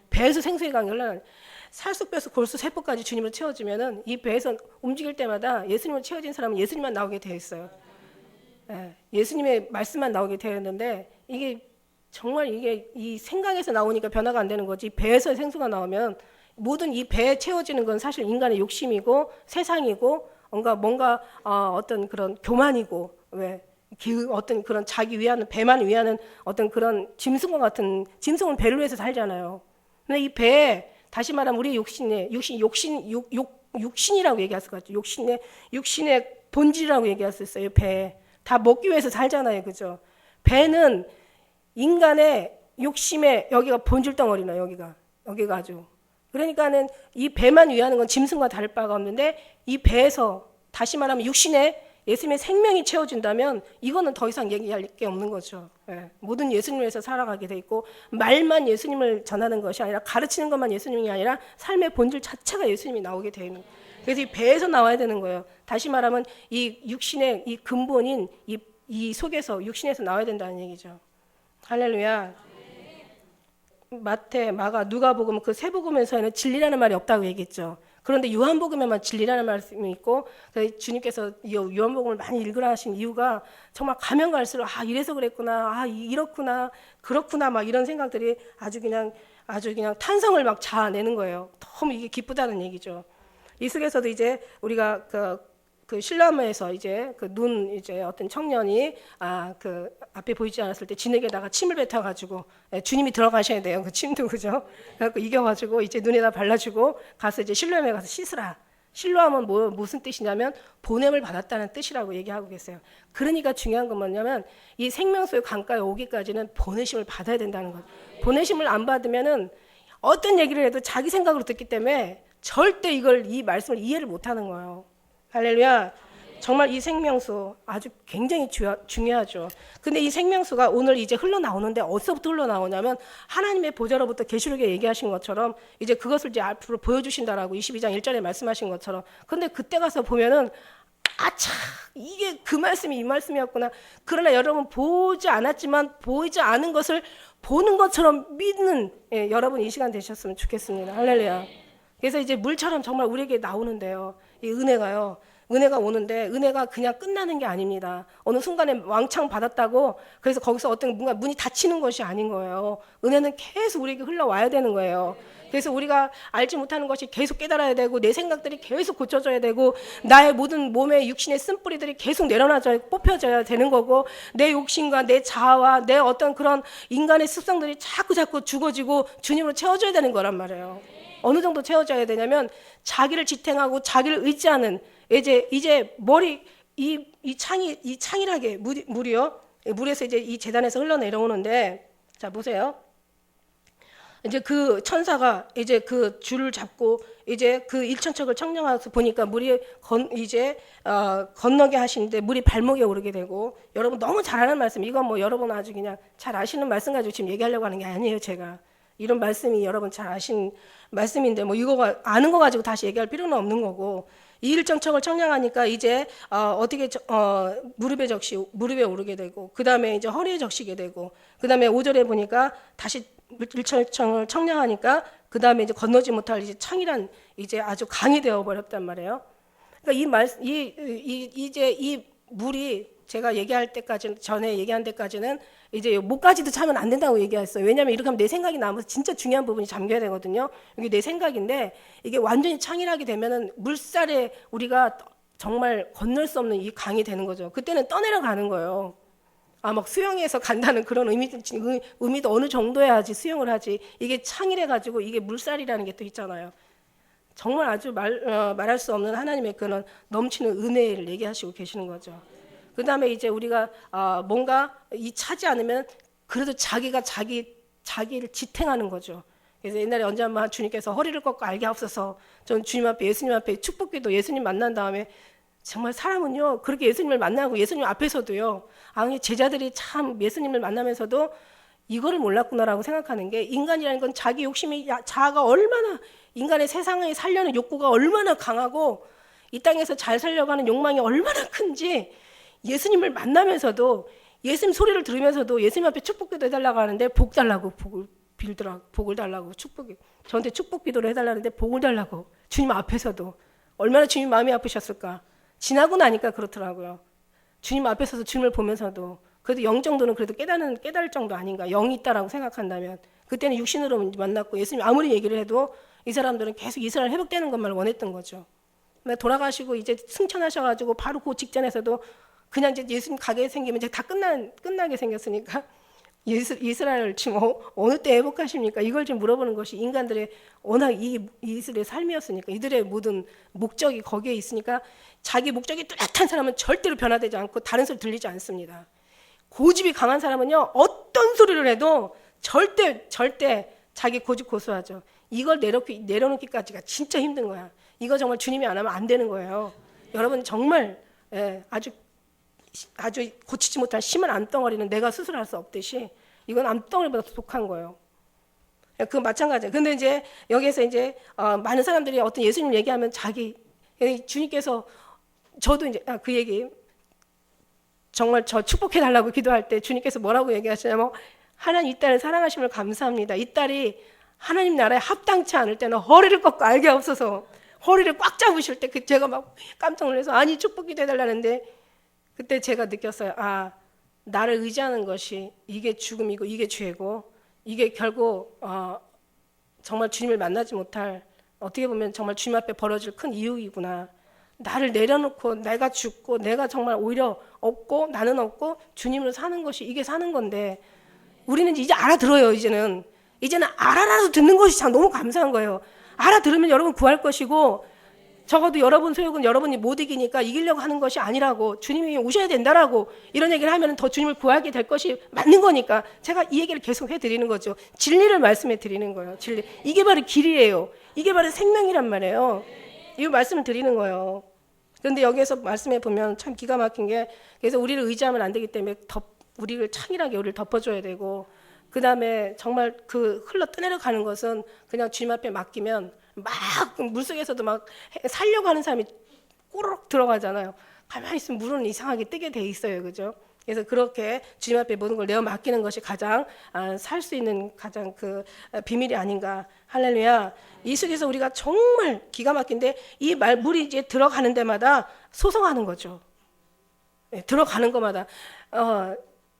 배에서 생수의 강이 흘러나리라. 살쑥뼈수 골수 세포까지 주님을 채워주면은 이 배에서 움직일 때마다 예수님을 채워진 사람은 예수님만 나오게 되어 있어요. 예수님의 말씀만 나오게 되어 있는데, 이게 정말 이게 이 생각에서 나오니까 변화가 안 되는 거지, 배에서 생수가 나오면 모든 이 배에 채워지는 건 사실 인간의 욕심이고 세상이고 뭔가 어떤 그런 교만이고, 어떤 그런 자기 위하는, 배만 위하는 어떤 그런 짐승과 같은, 짐승은 배를 위해서 살잖아요. 근데 이 배에 다시 말하면 우리 육신이라고 얘기할 수 있죠. 육신의 본질이라고 얘기할 수 있어요. 배. 다 먹기 위해서 살잖아요. 그죠? 배는 인간의 욕심의 여기가 본질 덩어리나 여기가 아주 그러니까는 이 배만 위하는 건 짐승과 다를 바가 없는데 이 배에서 다시 말하면 육신에 예수님의 생명이 채워준다면 이거는 더 이상 얘기할 게 없는 거죠. 예. 모든 예수님에서 살아가게 돼 있고 말만 예수님을 전하는 것이 아니라 가르치는 것만 예수님이 아니라 삶의 본질 자체가 예수님이 나오게 되어 있는 거예요. 그래서 이 배에서 나와야 되는 거예요. 다시 말하면 이 육신의 이 근본인 이 속에서 육신에서 나와야 된다는 얘기죠. 할렐루야. 마태, 마가, 누가복음 그 세 복음에서는 진리라는 말이 없다고 얘기했죠. 그런데 요한복음에만 진리라는 말씀이 있고 주님께서 요한복음을 많이 읽으라 하신 이유가 정말 가면 갈수록 이래서 그랬구나, 이렇구나, 그렇구나 막 이런 생각들이 아주 그냥 탄성을 막 자아내는 거예요. 너무 이게 기쁘다는 얘기죠. 이 속에서도 이제 우리가 그 실로암에서 이제 그 눈 이제 어떤 청년이 그 앞에 보이지 않았을 때 진에게다가 침을 뱉어가지고 주님이 들어가셔야 돼요. 그 침도 그죠? 그래갖고 이겨가지고 이제 눈에다 발라주고 가서 이제 실로암에 가서 씻으라. 실로암은 무슨 뜻이냐면 보냄을 받았다는 뜻이라고 얘기하고 계세요. 그러니까 중요한 건 뭐냐면 이 생명수의 강가에 오기까지는 보내심을 받아야 된다는 거예요. 보내심을 안 받으면은 어떤 얘기를 해도 자기 생각으로 듣기 때문에 절대 이 말씀을 이해를 못하는 거예요. 할렐루야. 정말 이 생명수 아주 굉장히 중요하죠. 근데 이 생명수가 오늘 이제 흘러나오는데 어디서부터 흘러나오냐면 하나님의 보좌로부터 계시록에 얘기하신 것처럼 이제 그것을 이제 앞으로 보여주신다라고 22장 1절에 말씀하신 것처럼. 근데 그때 가서 보면은 이게 그 말씀이 이 말씀이었구나. 그러나 여러분 보지 않았지만 보이지 않은 것을 보는 것처럼 믿는 여러분 이 시간 되셨으면 좋겠습니다. 할렐루야. 그래서 이제 물처럼 정말 우리에게 나오는데요. 이 은혜가 오는데 은혜가 그냥 끝나는 게 아닙니다. 어느 순간에 왕창 받았다고 그래서 거기서 어떤 뭔가 문이 닫히는 것이 아닌 거예요. 은혜는 계속 우리에게 흘러와야 되는 거예요. 그래서 우리가 알지 못하는 것이 계속 깨달아야 되고 내 생각들이 계속 고쳐져야 되고 나의 모든 몸의 육신의 쓴뿌리들이 계속 내려놔져야 뽑혀져야 되는 거고 내 욕심과 내 자아와 내 어떤 그런 인간의 습성들이 자꾸 죽어지고 주님으로 채워져야 되는 거란 말이에요. 어느 정도 채워져야 되냐면 자기를 지탱하고 자기를 의지하는 이제 머리 이 창이라게 물이요. 물에서 이제 이 재단에서 흘러내려오는데 자 보세요. 이제 그 천사가 이제 그 줄을 잡고 이제 그 일천척을 청량해서 보니까 물이 건너게 하시는데 물이 발목에 오르게 되고 여러분 너무 잘 아는 말씀 이건 뭐 여러분 아주 그냥 잘 아시는 말씀 가지고 지금 얘기하려고 하는 게 아니에요. 제가 이런 말씀이 여러분 잘 아신 말씀인데 뭐 이거 아는 거 가지고 다시 얘기할 필요는 없는 거고 이 일정척을 청량하니까 이제 무릎에 오르게 되고 그 다음에 이제 허리에 적시게 되고 그 다음에 5절에 보니까 다시 일정척을 청량하니까 그 다음에 이제 건너지 못할 이제 창이란 이제 아주 강이 되어 버렸단 말이에요. 그러니까 이제 이 물이 제가 얘기할 때까지 전에 얘기한 데까지는 이제 목까지도 차면 안 된다고 얘기했어요. 왜냐하면 이렇게 하면 내 생각이 나면서 진짜 중요한 부분이 잠겨야 되거든요. 이게 내 생각인데 이게 완전히 창이라게 되면은 물살에 우리가 정말 건널 수 없는 이 강이 되는 거죠. 그때는 떠내려가는 거예요. 막 수영해서 간다는 그런 의미도 어느 정도여야지 수영을 하지. 이게 창이래 가지고 이게 물살이라는 게 또 있잖아요. 정말 아주 말할 수 없는 하나님의 그런 넘치는 은혜를 얘기하시고 계시는 거죠. 그 다음에 이제 우리가 뭔가 차지 않으면 그래도 자기가 자기를 지탱하는 거죠. 그래서 옛날에 언제 한번 주님께서 허리를 꺾고 알게 하옵소서. 전 주님 앞에 예수님 앞에 축복기도 예수님 만난 다음에 정말 사람은요 그렇게 예수님을 만나고 예수님 앞에서도요 제자들이 참 예수님을 만나면서도 이거를 몰랐구나라고 생각하는 게 인간이라는 건 자기 욕심이 자아가 얼마나 인간의 세상에 살려는 욕구가 얼마나 강하고 이 땅에서 잘 살려가는 욕망이 얼마나 큰지 예수님을 만나면서도 예수님 소리를 들으면서도 예수님 앞에 축복기도 해달라고 하는데 복 달라고 복을 달라고 저한테 축복기도를 해달라는데 복을 달라고 주님 앞에서도 얼마나 주님 마음이 아프셨을까. 지나고 나니까 그렇더라고요. 주님 앞에서도 주님을 보면서도 그래도 영 정도는 그래도 깨달을 정도 아닌가. 영이 있다라고 생각한다면 그때는 육신으로 만났고 예수님 아무리 얘기를 해도 이 사람들은 계속 이스라엘 회복되는 것만 원했던 거죠. 돌아가시고 이제 승천하셔가지고 바로 그 직전에서도 그냥 이제 예수님 가게 생기면 이제 다 끝나게 생겼으니까 이스라엘을 지금 어느 때 회복하십니까? 이걸 좀 물어보는 것이 인간들의 워낙 이스라엘의 삶이었으니까 이들의 모든 목적이 거기에 있으니까 자기 목적이 뚜렷한 사람은 절대로 변화되지 않고 다른 소리 들리지 않습니다. 고집이 강한 사람은요, 어떤 소리를 해도 절대 자기 고집 고수하죠. 이걸 내려놓기까지가 진짜 힘든 거야. 이거 정말 주님이 안 하면 안 되는 거예요. 여러분 정말 아주 고치지 못한 심한 암덩어리는 내가 스스로 할 수 없듯이 이건 암덩어리보다 독한 거예요. 그 마찬가지예요. 근데 이제 여기에서 이제 많은 사람들이 어떤 예수님 얘기하면 주님께서 저도 이제 그 얘기 정말 저 축복해 달라고 기도할 때 주님께서 뭐라고 얘기하시냐면 하나님 이 딸을 사랑하심을 감사합니다. 이 딸이 하나님 나라에 합당치 않을 때는 허리를 꺾고 알게 없어서 허리를 꽉 잡으실 때 제가 막 깜짝 놀라서 아니 축복이 되달라는데 그때 제가 느꼈어요. 아, 나를 의지하는 것이 이게 죽음이고 이게 죄고 이게 결국 정말 주님을 만나지 못할 어떻게 보면 정말 주님 앞에 벌어질 큰 이유이구나. 나를 내려놓고 내가 죽고 내가 정말 오히려 없고 나는 없고 주님으로 사는 것이 이게 사는 건데 우리는 이제 알아들어요. 이제는 알아라도 듣는 것이 참 너무 감사한 거예요. 알아들으면 여러분 구할 것이고 적어도 여러분 소욕은 여러분이 못 이기니까 이기려고 하는 것이 아니라고 주님이 오셔야 된다라고 이런 얘기를 하면 더 주님을 구하게 될 것이 맞는 거니까 제가 이 얘기를 계속 해드리는 거죠. 진리를 말씀해 드리는 거예요. 진리. 이게 바로 길이에요. 이게 바로 생명이란 말이에요. 이 말씀을 드리는 거예요. 그런데 여기에서 말씀해 보면 참 기가 막힌 게 그래서 우리를 의지하면 안 되기 때문에 우리를 창일하게 우리를 덮어줘야 되고 그 다음에 정말 그 흘러 떠내려가는 것은 그냥 주님 앞에 맡기면 막 물속에서도 막 살려고 하는 사람이 꼬르륵 들어가잖아요. 가만히 있으면 물은 이상하게 뜨게 돼 있어요. 그죠? 그래서 그렇게 주님 앞에 모든 걸 내어 맡기는 것이 가장 살 수 있는 가장 그 비밀이 아닌가. 할렐루야. 이 속에서 우리가 정말 기가 막힌데 이 물이 이제 들어가는 데마다 소성하는 거죠. 네, 들어가는 것마다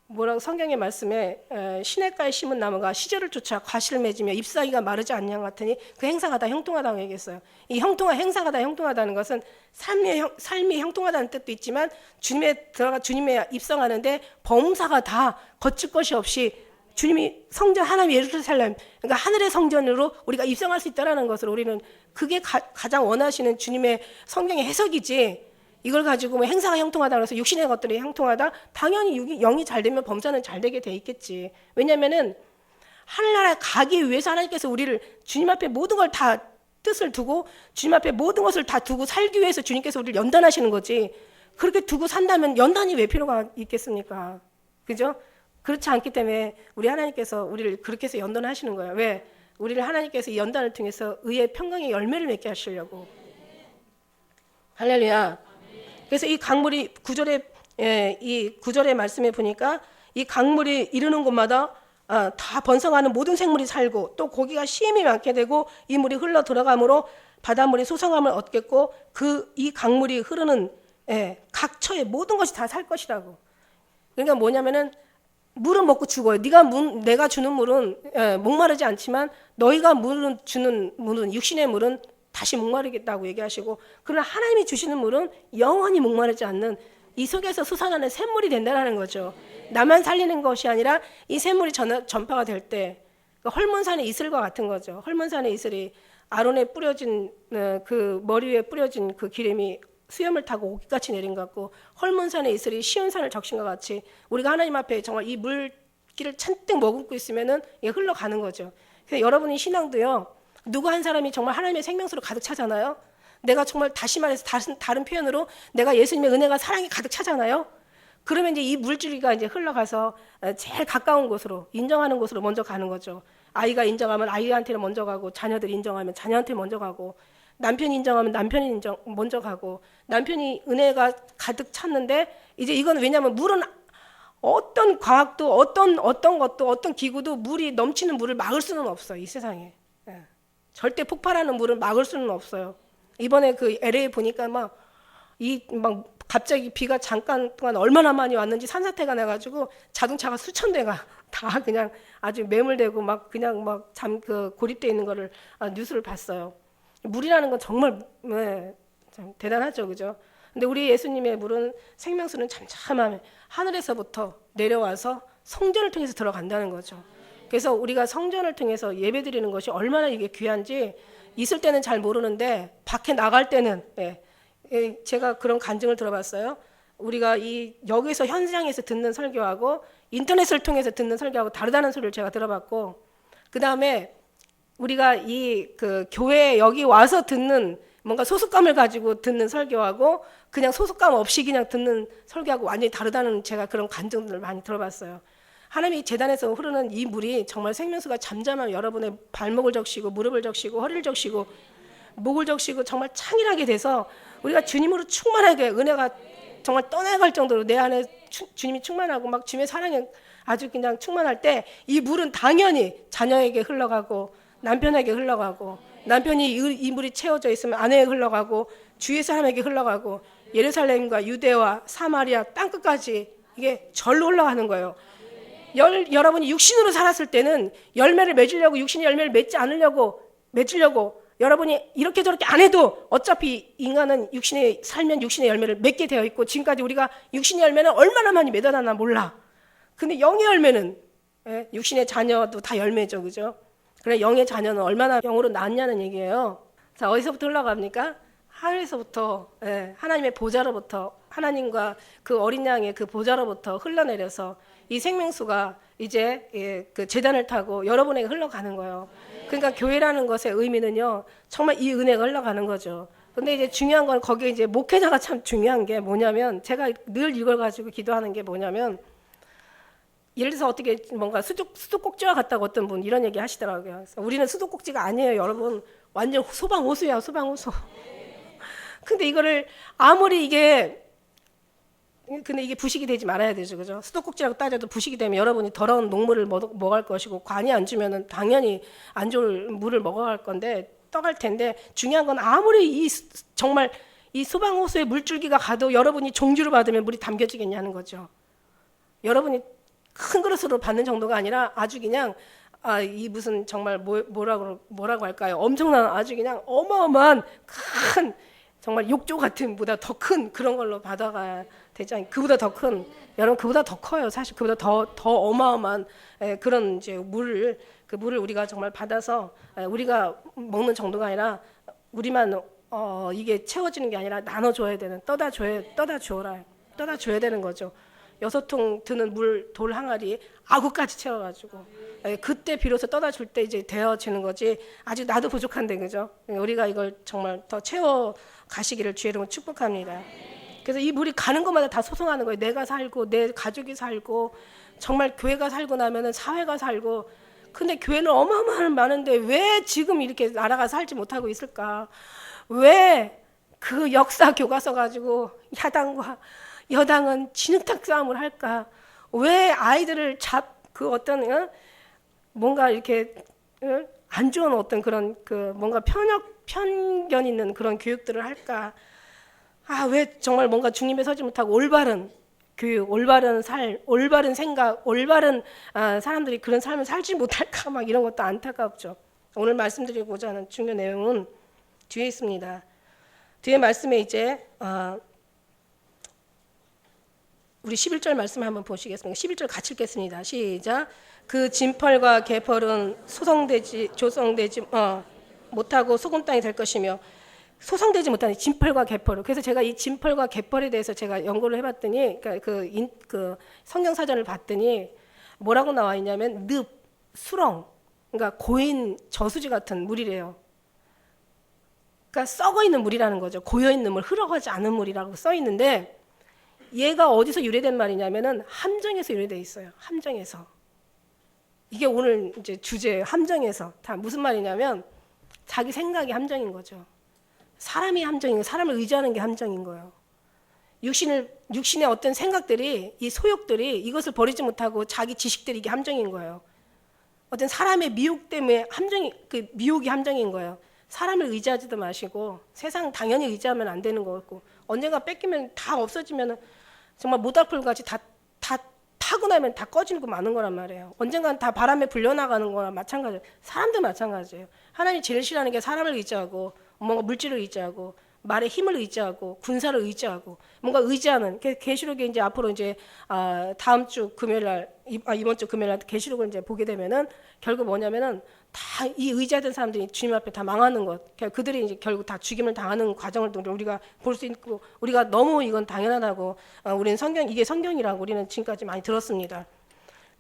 뭐라고 성경의 말씀에 시냇가에 심은 나무가 시절을 쫓아 과실을 맺으며 잎사귀가 마르지 않냐 같으니 그 행사가 다 형통하다고 얘기했어요. 이 행사가 다 형통하다는 것은 삶이 형통하다는 뜻도 있지만 주님에 입성하는데 범사가 다 거칠 것이 없이 주님이 성전 하나님 예루살렘 그러니까 하늘의 성전으로 우리가 입성할 수 있다는 것을 우리는 그게 가장 원하시는 주님의 성경의 해석이지. 이걸 가지고 뭐 행사가 형통하다 그래서 육신의 것들이 형통하다 당연히 영이 잘 되면 범사는 잘 되게 돼 있겠지. 왜냐면은 하늘나라에 가기 위해서 하나님께서 우리를 주님 앞에 모든 걸 다 뜻을 두고 주님 앞에 모든 것을 다 두고 살기 위해서 주님께서 우리를 연단하시는 거지. 그렇게 두고 산다면 연단이 왜 필요가 있겠습니까? 그죠? 그렇지 않기 때문에 우리 하나님께서 우리를 그렇게 해서 연단하시는 거예요. 왜? 우리를 하나님께서 이 연단을 통해서 의의 평강의 열매를 맺게 하시려고. 할렐루야. 그래서 이 강물이 이 구절의 말씀에 보니까 이 강물이 이르는 곳마다 다 번성하는 모든 생물이 살고 또 고기가 심히 많게 되고 이 물이 흘러 들어가므로 바닷물이 소성함을 얻겠고 이 강물이 흐르는 각처의 모든 것이 다 살 것이라고. 그러니까 뭐냐면은 물은 먹고 죽어요. 내가 주는 물은 목마르지 않지만 너희가 주는 물은 육신의 물은 다시 목마르겠다고 얘기하시고 그러나 하나님이 주시는 물은 영원히 목마르지 않는 이 속에서 솟아나는 샘물이 된다는 거죠. 나만 살리는 것이 아니라 이 샘물이 전파가 될 때 헐몬산의 이슬과 같은 거죠. 헐몬산의 이슬이 아론에 뿌려진 그 머리 위에 뿌려진 그 기름이 수염을 타고 옥같이 내린 것 같고 헐몬산의 이슬이 시온산을 적신 것 같이 우리가 하나님 앞에 정말 이 물기를 잔뜩 머금고 있으면은 이게 흘러가는 거죠. 그래서 여러분의 신앙도요. 누구 한 사람이 정말 하나님의 생명수로 가득 차잖아요. 내가 정말 다시 말해서 다른 표현으로 내가 예수님의 은혜가 사랑이 가득 차잖아요. 그러면 이제 이 물줄기가 이제 흘러가서 제일 가까운 곳으로 인정하는 곳으로 먼저 가는 거죠. 아이가 인정하면 아이한테는 먼저 가고 자녀들이 인정하면 자녀한테 먼저 가고 남편이 인정하면 남편이 먼저 가고 남편이 은혜가 가득 찼는데 이제 이건 왜냐하면 물은 어떤 과학도 어떤 것도 어떤 기구도 물이 넘치는 물을 막을 수는 없어요. 이 세상에. 절대 폭발하는 물을 막을 수는 없어요. 이번에 그 LA 보니까 막 갑자기 비가 잠깐 동안 얼마나 많이 왔는지 산사태가 나가지고 자동차가 수천 대가 다 그냥 아주 매몰되고 막 그냥 막 고립돼 있는 거를 뉴스를 봤어요. 물이라는 건 정말 참 대단하죠, 그죠? 근데 우리 예수님의 물은 생명수는 잠잠하면 하늘에서부터 내려와서 성전을 통해서 들어간다는 거죠. 그래서 우리가 성전을 통해서 예배드리는 것이 얼마나 이게 귀한지 있을 때는 잘 모르는데 밖에 나갈 때는 제가 그런 간증을 들어봤어요. 우리가 이 여기서 현장에서 듣는 설교하고 인터넷을 통해서 듣는 설교하고 다르다는 소리를 제가 들어봤고, 그 다음에 우리가 이 그 교회에 여기 와서 듣는 뭔가 소속감을 가지고 듣는 설교하고 그냥 소속감 없이 그냥 듣는 설교하고 완전히 다르다는 제가 그런 간증들을 많이 들어봤어요. 하나님이 재단에서 흐르는 이 물이 정말 생명수가 잠잠하면 여러분의 발목을 적시고 무릎을 적시고 허리를 적시고 목을 적시고 정말 창일하게 돼서 우리가 주님으로 충만하게 은혜가 정말 떠나갈 정도로 내 안에 주님이 충만하고 막 주님의 사랑에 아주 그냥 충만할 때 이 물은 당연히 자녀에게 흘러가고 남편에게 흘러가고 남편이 이 물이 채워져 있으면 아내에게 흘러가고 주위 사람에게 흘러가고 예루살렘과 유대와 사마리아 땅끝까지 이게 절로 흘러가는 거예요. 여러분이 육신으로 살았을 때는 열매를 맺으려고 육신의 열매를 맺지 않으려고 맺으려고 여러분이 이렇게 저렇게 안 해도 어차피 인간은 육신에 살면 육신의 열매를 맺게 되어 있고 지금까지 우리가 육신의 열매는 얼마나 많이 맺어놨나 몰라. 근데 영의 열매는 육신의 자녀도 다 열매죠, 그죠? 그래 영의 자녀는 얼마나 영으로 낳았냐는 얘기예요. 자, 어디서부터 흘러갑니까? 하늘에서부터 하나님의 보좌로부터 하나님과 그 어린 양의 그 보좌로부터 흘러내려서 이 생명수가 이제 그 제단을 타고 여러분에게 흘러가는 거예요. 그러니까 교회라는 것의 의미는요, 정말 이 은혜가 흘러가는 거죠. 근데 이제 중요한 건 거기에 이제 목회자가 참 중요한 게 뭐냐면 제가 늘 이걸 가지고 기도하는 게 뭐냐면 예를 들어서 어떻게 뭔가 수도꼭지와 같다고 어떤 분 이런 얘기 하시더라고요. 그래서 우리는 수도꼭지가 아니에요, 여러분. 완전 소방호수야, 소방호수. 근데 이거를 아무리 근데 이게 부식이 되지 말아야 되죠, 그죠? 수도꼭지라고 따져도 부식이 되면 여러분이 더러운 녹물을 먹어갈 것이고 관이 안 주면은 당연히 안 좋을 물을 먹어갈 건데 떠갈 텐데 중요한 건 아무리 정말 이 소방호수에 물줄기가 가도 여러분이 종주를 받으면 물이 담겨지겠냐는 거죠. 여러분이 큰 그릇으로 받는 정도가 아니라 아주 그냥 이 무슨 정말 뭐라고 할까요? 엄청난 아주 그냥 어마어마한 큰 정말 욕조 같은 보다 더 큰 그런 걸로 받아가야 되지 않? 그보다 더 큰 여러분 그보다 더 커요. 사실 그보다 더 어마어마한 그런 이제 그 물을 우리가 정말 받아서 우리가 먹는 정도가 아니라 우리만 이게 채워지는 게 아니라 나눠줘야 되는 떠다 줘야 되는 거죠. 6통 드는 돌 항아리 아구까지 채워가지고 그때 비로소 떠다 줄 때 이제 되어지는 거지. 아직 나도 부족한데 그죠? 우리가 이걸 정말 더 채워 가시기를 주의 이름으로 축복합니다. 그래서 이 물이 가는 곳마다 다 소송하는 거예요. 내가 살고 내 가족이 살고 정말 교회가 살고 나면은 사회가 살고. 근데 교회는 어마어마한 많은데 왜 지금 이렇게 나라가 살지 못하고 있을까? 왜 그 역사 교과서 가지고 야당과 여당은 진흙탕 싸움을 할까? 왜 아이들을 그 어떤 뭔가 이렇게 안 좋은 어떤 그런 그 뭔가 편견 있는 그런 교육들을 할까? 왜 정말 뭔가 중립에 서지 못하고 올바른 교육, 올바른 올바른 생각, 올바른 사람들이 그런 삶을 살지 못할까? 막 이런 것도 안타깝죠. 오늘 말씀드리고자 하는 중요한 내용은 뒤에 있습니다. 뒤에 말씀에 이제 우리 11절 말씀 한번 보시겠습니다. 11절 같이 읽겠습니다. 시작. 그 진펄과 개펄은 조성되지 못하고 소금 땅이 될 것이며 소성되지 못하는 진펄과 개펄. 그래서 제가 이 진펄과 개펄에 대해서 제가 연구를 해봤더니 그 성경 사전을 봤더니 뭐라고 나와 있냐면 수렁, 그러니까 고인 저수지 같은 물이래요. 그러니까 썩어 있는 물이라는 거죠. 고여 있는 물, 흘러가지 않은 물이라고 써 있는데 얘가 어디서 유래된 말이냐면은 함정에서 유래돼 있어요. 함정에서. 이게 오늘 이제 주제예요. 함정에서. 다 무슨 말이냐면 자기 생각이 함정인 거죠. 사람이 함정인 거예요. 사람을 의지하는 게 함정인 거예요. 육신의 어떤 생각들이 이 소욕들이 이것을 버리지 못하고 자기 지식들이 이게 함정인 거예요. 어떤 사람의 미혹 때문에 그 미혹이 함정인 거예요. 사람을 의지하지도 마시고 세상 당연히 의지하면 안 되는 거고 언젠가 뺏기면 다 없어지면 정말 모닥불같이 다 타고 나면 다 꺼지는 거 많은 거란 말이에요. 언젠간 다 바람에 불려나가는 거랑 마찬가지예요. 사람도 마찬가지예요. 하나님이 제일 싫어하는 게 사람을 의지하고 뭔가 물질을 의지하고 말의 힘을 의지하고 군사를 의지하고 뭔가 의지하는 계시록에 이제 앞으로 이제 다음 주 금요일 날 이번 주 금요일 날 계시록을 이제 보게 되면은 결국 뭐냐면은 다 이 의지하던 사람들이 주님 앞에 다 망하는 것, 그들이 이제 결국 다 죽임을 당하는 과정을 우리가 볼 수 있고 우리가 너무 이건 당연하다고 우리는 이게 성경이라고 우리는 지금까지 많이 들었습니다.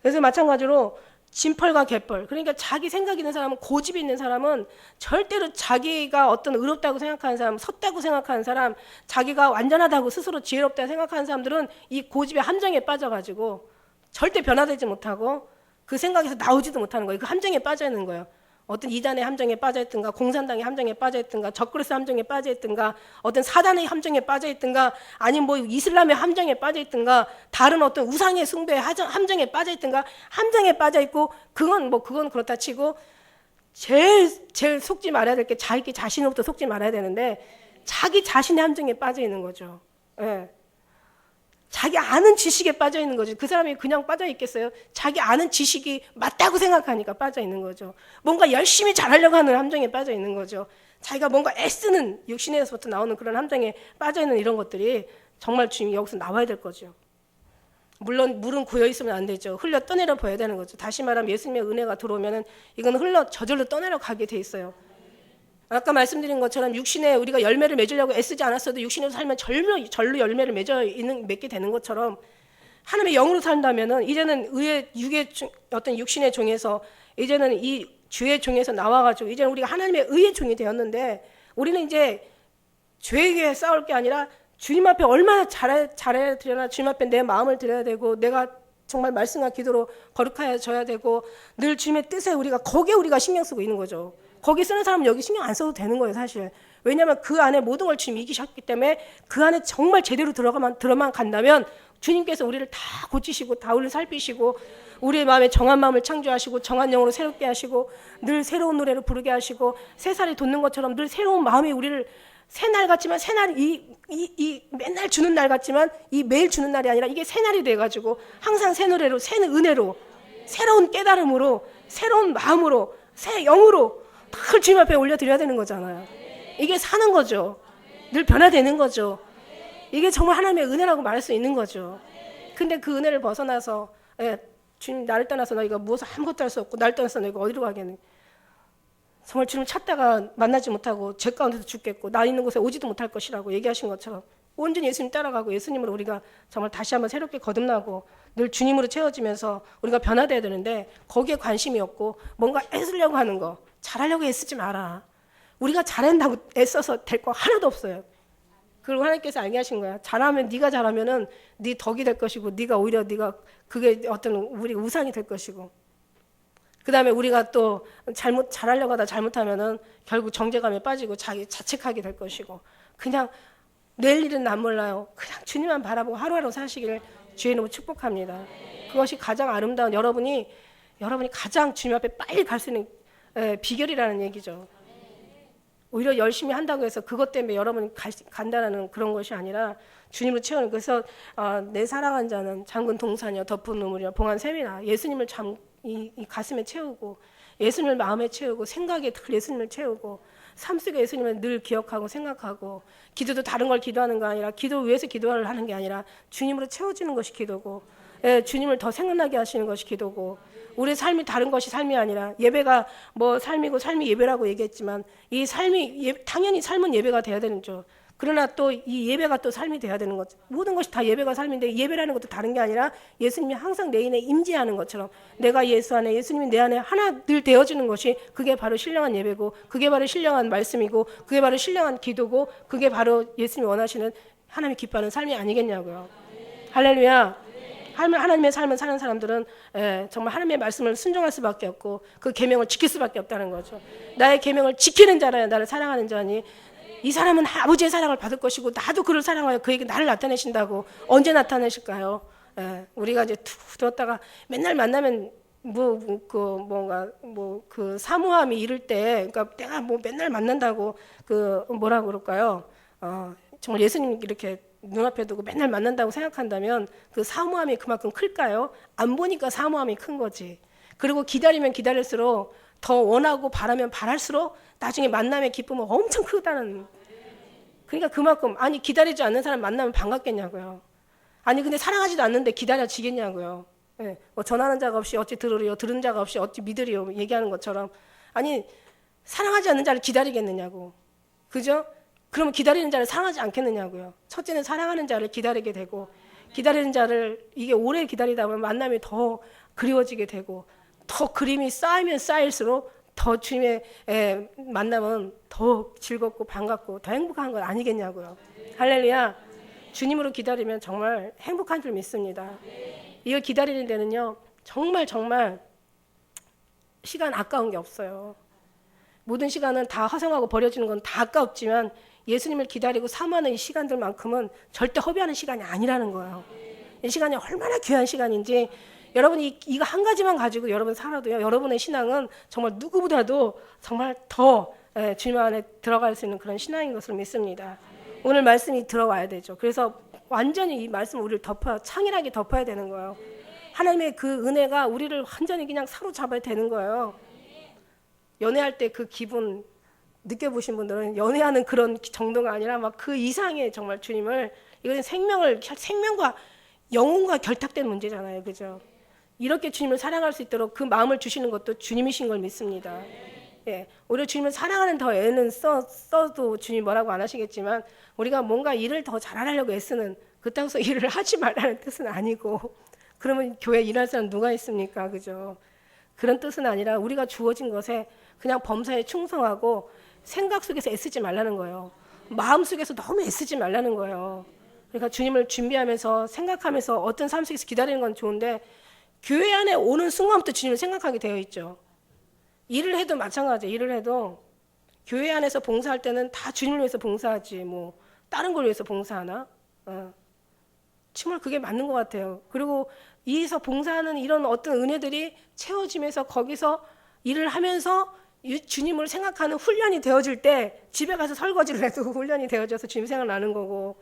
그래서 마찬가지로 진펄과 갯벌, 그러니까 자기 생각 있는 사람은 고집이 있는 사람은 절대로 자기가 어떤 의롭다고 생각하는 사람, 섰다고 생각하는 사람, 자기가 완전하다고 스스로 지혜롭다고 생각하는 사람들은 이 고집의 함정에 빠져가지고 절대 변화되지 못하고 그 생각에서 나오지도 못하는 거예요. 그 함정에 빠져 있는 거예요. 어떤 이단의 함정에 빠져 있든가, 공산당의 함정에 빠져 있든가, 적그리스 함정에 빠져 있든가, 어떤 사단의 함정에 빠져 있든가, 아니면 뭐 이슬람의 함정에 빠져 있든가, 다른 어떤 우상의 숭배의 함정에 빠져 있든가, 함정에 빠져 있고, 그건 그렇다 치고, 제일 속지 말아야 될 게 자기 자신으로부터 속지 말아야 되는데, 자기 자신의 함정에 빠져 있는 거죠. 예. 자기 아는 지식에 빠져 있는 거죠. 그 사람이 그냥 빠져 있겠어요? 자기 아는 지식이 맞다고 생각하니까 빠져 있는 거죠. 뭔가 열심히 잘하려고 하는 함정에 빠져 있는 거죠. 자기가 뭔가 애쓰는 육신에서부터 나오는 그런 함정에 빠져 있는 이런 것들이 정말 주님이 여기서 나와야 될 거죠. 물론 물은 고여 있으면 안 되죠. 흘러 떠내려 보여야 되는 거죠. 다시 말하면 예수님의 은혜가 들어오면은 이건 저절로 떠내려 가게 돼 있어요. 아까 말씀드린 것처럼 육신에 우리가 열매를 맺으려고 애쓰지 않았어도 육신으로 살면 절로 열매를 맺게 되는 것처럼 하나님의 영으로 산다면은 이제는 육의 어떤 육신의 종에서 이제는 이 주의 종에서 나와가지고 이제는 우리가 하나님의 의의 종이 되었는데 우리는 이제 죄에게 싸울 게 아니라 주님 앞에 얼마나 잘해 드려나 주님 앞에 내 마음을 드려야 되고 내가 정말 말씀과 기도로 거룩하여져야 되고 늘 주님의 뜻에 거기에 우리가 신경 쓰고 있는 거죠. 거기 쓰는 사람은 여기 신경 안 써도 되는 거예요, 사실. 왜냐하면 그 안에 모든 걸 주님이 이기셨기 때문에 그 안에 정말 제대로 들어만 간다면 주님께서 우리를 다 고치시고 다 우리를 살피시고 우리의 마음에 정한 마음을 창조하시고 정한 영으로 새롭게 하시고 늘 새로운 노래를 부르게 하시고 새살이 돋는 것처럼 늘 새로운 마음이 우리를 새날 같지만 새날이 맨날 주는 날 같지만 이 매일 주는 날이 아니라 이게 새날이 돼가지고 항상 새 노래로 새 은혜로 새로운 깨달음으로 새로운 마음으로 새 영으로 늘 주님 앞에 올려드려야 되는 거잖아요. 이게 사는 거죠. 늘 변화되는 거죠. 이게 정말 하나님의 은혜라고 말할 수 있는 거죠. 근데 그 은혜를 벗어나서 주님 나를 떠나서 너희가 무엇을 아무것도 할 수 없고 나를 떠나서 너희가 어디로 가겠니? 정말 주님 찾다가 만나지 못하고 죄 가운데서 죽겠고 나 있는 곳에 오지도 못할 것이라고 얘기하신 것처럼 온전히 예수님 따라가고 예수님으로 우리가 정말 다시 한번 새롭게 거듭나고 늘 주님으로 채워지면서 우리가 변화돼야 되는데 거기에 관심이 없고 뭔가 애쓰려고 하는 거 잘하려고 애쓰지 마라. 우리가 잘한다고 애써서 될 거 하나도 없어요. 그리고 하나님께서 알게 하신 거야. 네가 잘하면은 네 덕이 될 것이고 네가 오히려 그게 어떤 우리 우상이 될 것이고 그 다음에 우리가 또 잘하려고 하다 잘못하면은 결국 정죄감에 빠지고 자책하게 될 것이고 그냥 내일 일은 난 몰라요. 그냥 주님만 바라보고 하루하루 사시기를 주의 이름으로 축복합니다. 그것이 가장 아름다운 여러분이 가장 주님 앞에 빨리 갈 수 있는 비결이라는 얘기죠. 오히려 열심히 한다고 해서 그것 때문에 여러분이 간다는 그런 것이 아니라 주님을 채우는 그래서 내 사랑한 자는 잠근 동산이여 덮은 우물이여 봉한 샘이라 예수님을 이 가슴에 채우고 예수님을 마음에 채우고 생각에 늘 예수님을 채우고 삶 속에 예수님을 늘 기억하고 생각하고 기도도 다른 걸 기도하는 거 아니라 기도 위해서 기도를 하는 게 아니라 주님으로 채워지는 것이 기도고 주님을 더 생각나게 하시는 것이 기도고 우리 삶이 다른 것이 삶이 아니라 예배가 뭐 삶이고 삶이 예배라고 얘기했지만 이 삶이 당연히 삶은 예배가 돼야 되는 죠. 그러나 또 이 예배가 또 삶이 돼야 되는 것. 모든 것이 다 예배가 삶인데 예배라는 것도 다른 게 아니라 예수님이 항상 내 인에 임재하는 것처럼 내가 예수 안에 예수님이 내 안에 하나 늘 되어지는 것이 그게 바로 신령한 예배고 그게 바로 신령한 말씀이고 그게 바로 신령한 기도고 그게 바로 예수님이 원하시는 하나님이 기뻐하는 삶이 아니겠냐고요. 할렐루야. 하나님의 삶을 사는 사람들은 정말 하나님의 말씀을 순종할 수밖에 없고 그 계명을 지킬 수밖에 없다는 거죠. 나의 계명을 지키는 자라야 나를 사랑하는 자니 이 사람은 아버지의 사랑을 받을 것이고 나도 그를 사랑하여 그에게 나를 나타내신다고 언제 나타내실까요? 우리가 이제 툭 들었다가 맨날 만나면 그 사모함이 이를 때 그러니까 내가 맨날 만난다고 뭐라고 그럴까요? 정말 예수님 이렇게 눈앞에 두고 맨날 만난다고 생각한다면 그 사모함이 그만큼 클까요? 안 보니까 사모함이 큰 거지. 그리고 기다리면 기다릴수록 더 원하고 바라면 바랄수록 나중에 만남의 기쁨은 엄청 크다는 그러니까 그만큼 아니 기다리지 않는 사람 만나면 반갑겠냐고요. 아니 근데 사랑하지도 않는데 기다려지겠냐고요. 예, 뭐 전하는 자가 없이 어찌 들으리요, 들은 자가 없이 어찌 믿으리요 얘기하는 것처럼 아니 사랑하지 않는 자를 기다리겠느냐고. 그죠? 그러면 기다리는 자를 사랑하지 않겠느냐고요. 첫째는 사랑하는 자를 기다리게 되고 기다리는 자를 이게 오래 기다리다 보면 만남이 더 그리워지게 되고 더 그림이 쌓이면 쌓일수록 더 주님의 만남은 더 즐겁고 반갑고 더 행복한 건 아니겠냐고요. 할렐루야. 주님으로 기다리면 정말 행복한 줄 믿습니다. 이걸 기다리는 데는요 정말 시간 아까운 게 없어요. 모든 시간은 다 허생하고 버려지는 건 다 아깝지만 예수님을 기다리고 사모하는 이 시간들만큼은 절대 허비하는 시간이 아니라는 거예요. 이 시간이 얼마나 귀한 시간인지 여러분이 이거 한 가지만 가지고 여러분 살아도요 여러분의 신앙은 정말 누구보다도 정말 더 주님 안에 들어갈 수 있는 그런 신앙인 것을 믿습니다. 오늘 말씀이 들어와야 되죠. 그래서 완전히 이 말씀 우리를 창일하게 덮어야 되는 거예요. 하나님의 그 은혜가 우리를 완전히 그냥 사로잡아야 되는 거예요. 연애할 때 그 기분 느껴보신 분들은 연애하는 그런 정도가 아니라 막 그 이상의 정말 주님을 이거는 생명과 영혼과 결탁된 문제잖아요. 그죠? 이렇게 주님을 사랑할 수 있도록 그 마음을 주시는 것도 주님이신 걸 믿습니다. 예, 오히려 주님을 사랑하는 더 애는 써도 주님 뭐라고 안 하시겠지만 우리가 뭔가 일을 더 잘하려고 애쓰는 그따위서 일을 하지 말라는 뜻은 아니고 그러면 교회 일할 사람 누가 있습니까? 그죠? 그런 뜻은 아니라 우리가 주어진 것에 그냥 범사에 충성하고 생각 속에서 애쓰지 말라는 거예요. 마음 속에서 너무 애쓰지 말라는 거예요. 그러니까 주님을 준비하면서 생각하면서 어떤 삶 속에서 기다리는 건 좋은데 교회 안에 오는 순간부터 주님을 생각하게 되어 있죠. 일을 해도 마찬가지예요. 일을 해도 교회 안에서 봉사할 때는 다 주님을 위해서 봉사하지 뭐 다른 걸 위해서 봉사하나? 정말 그게 맞는 것 같아요. 그리고 이에서 봉사하는 이런 어떤 은혜들이 채워지면서 거기서 일을 하면서 주님을 생각하는 훈련이 되어질 때 집에 가서 설거지를 해도 훈련이 되어져서 주님 생각 나는 거고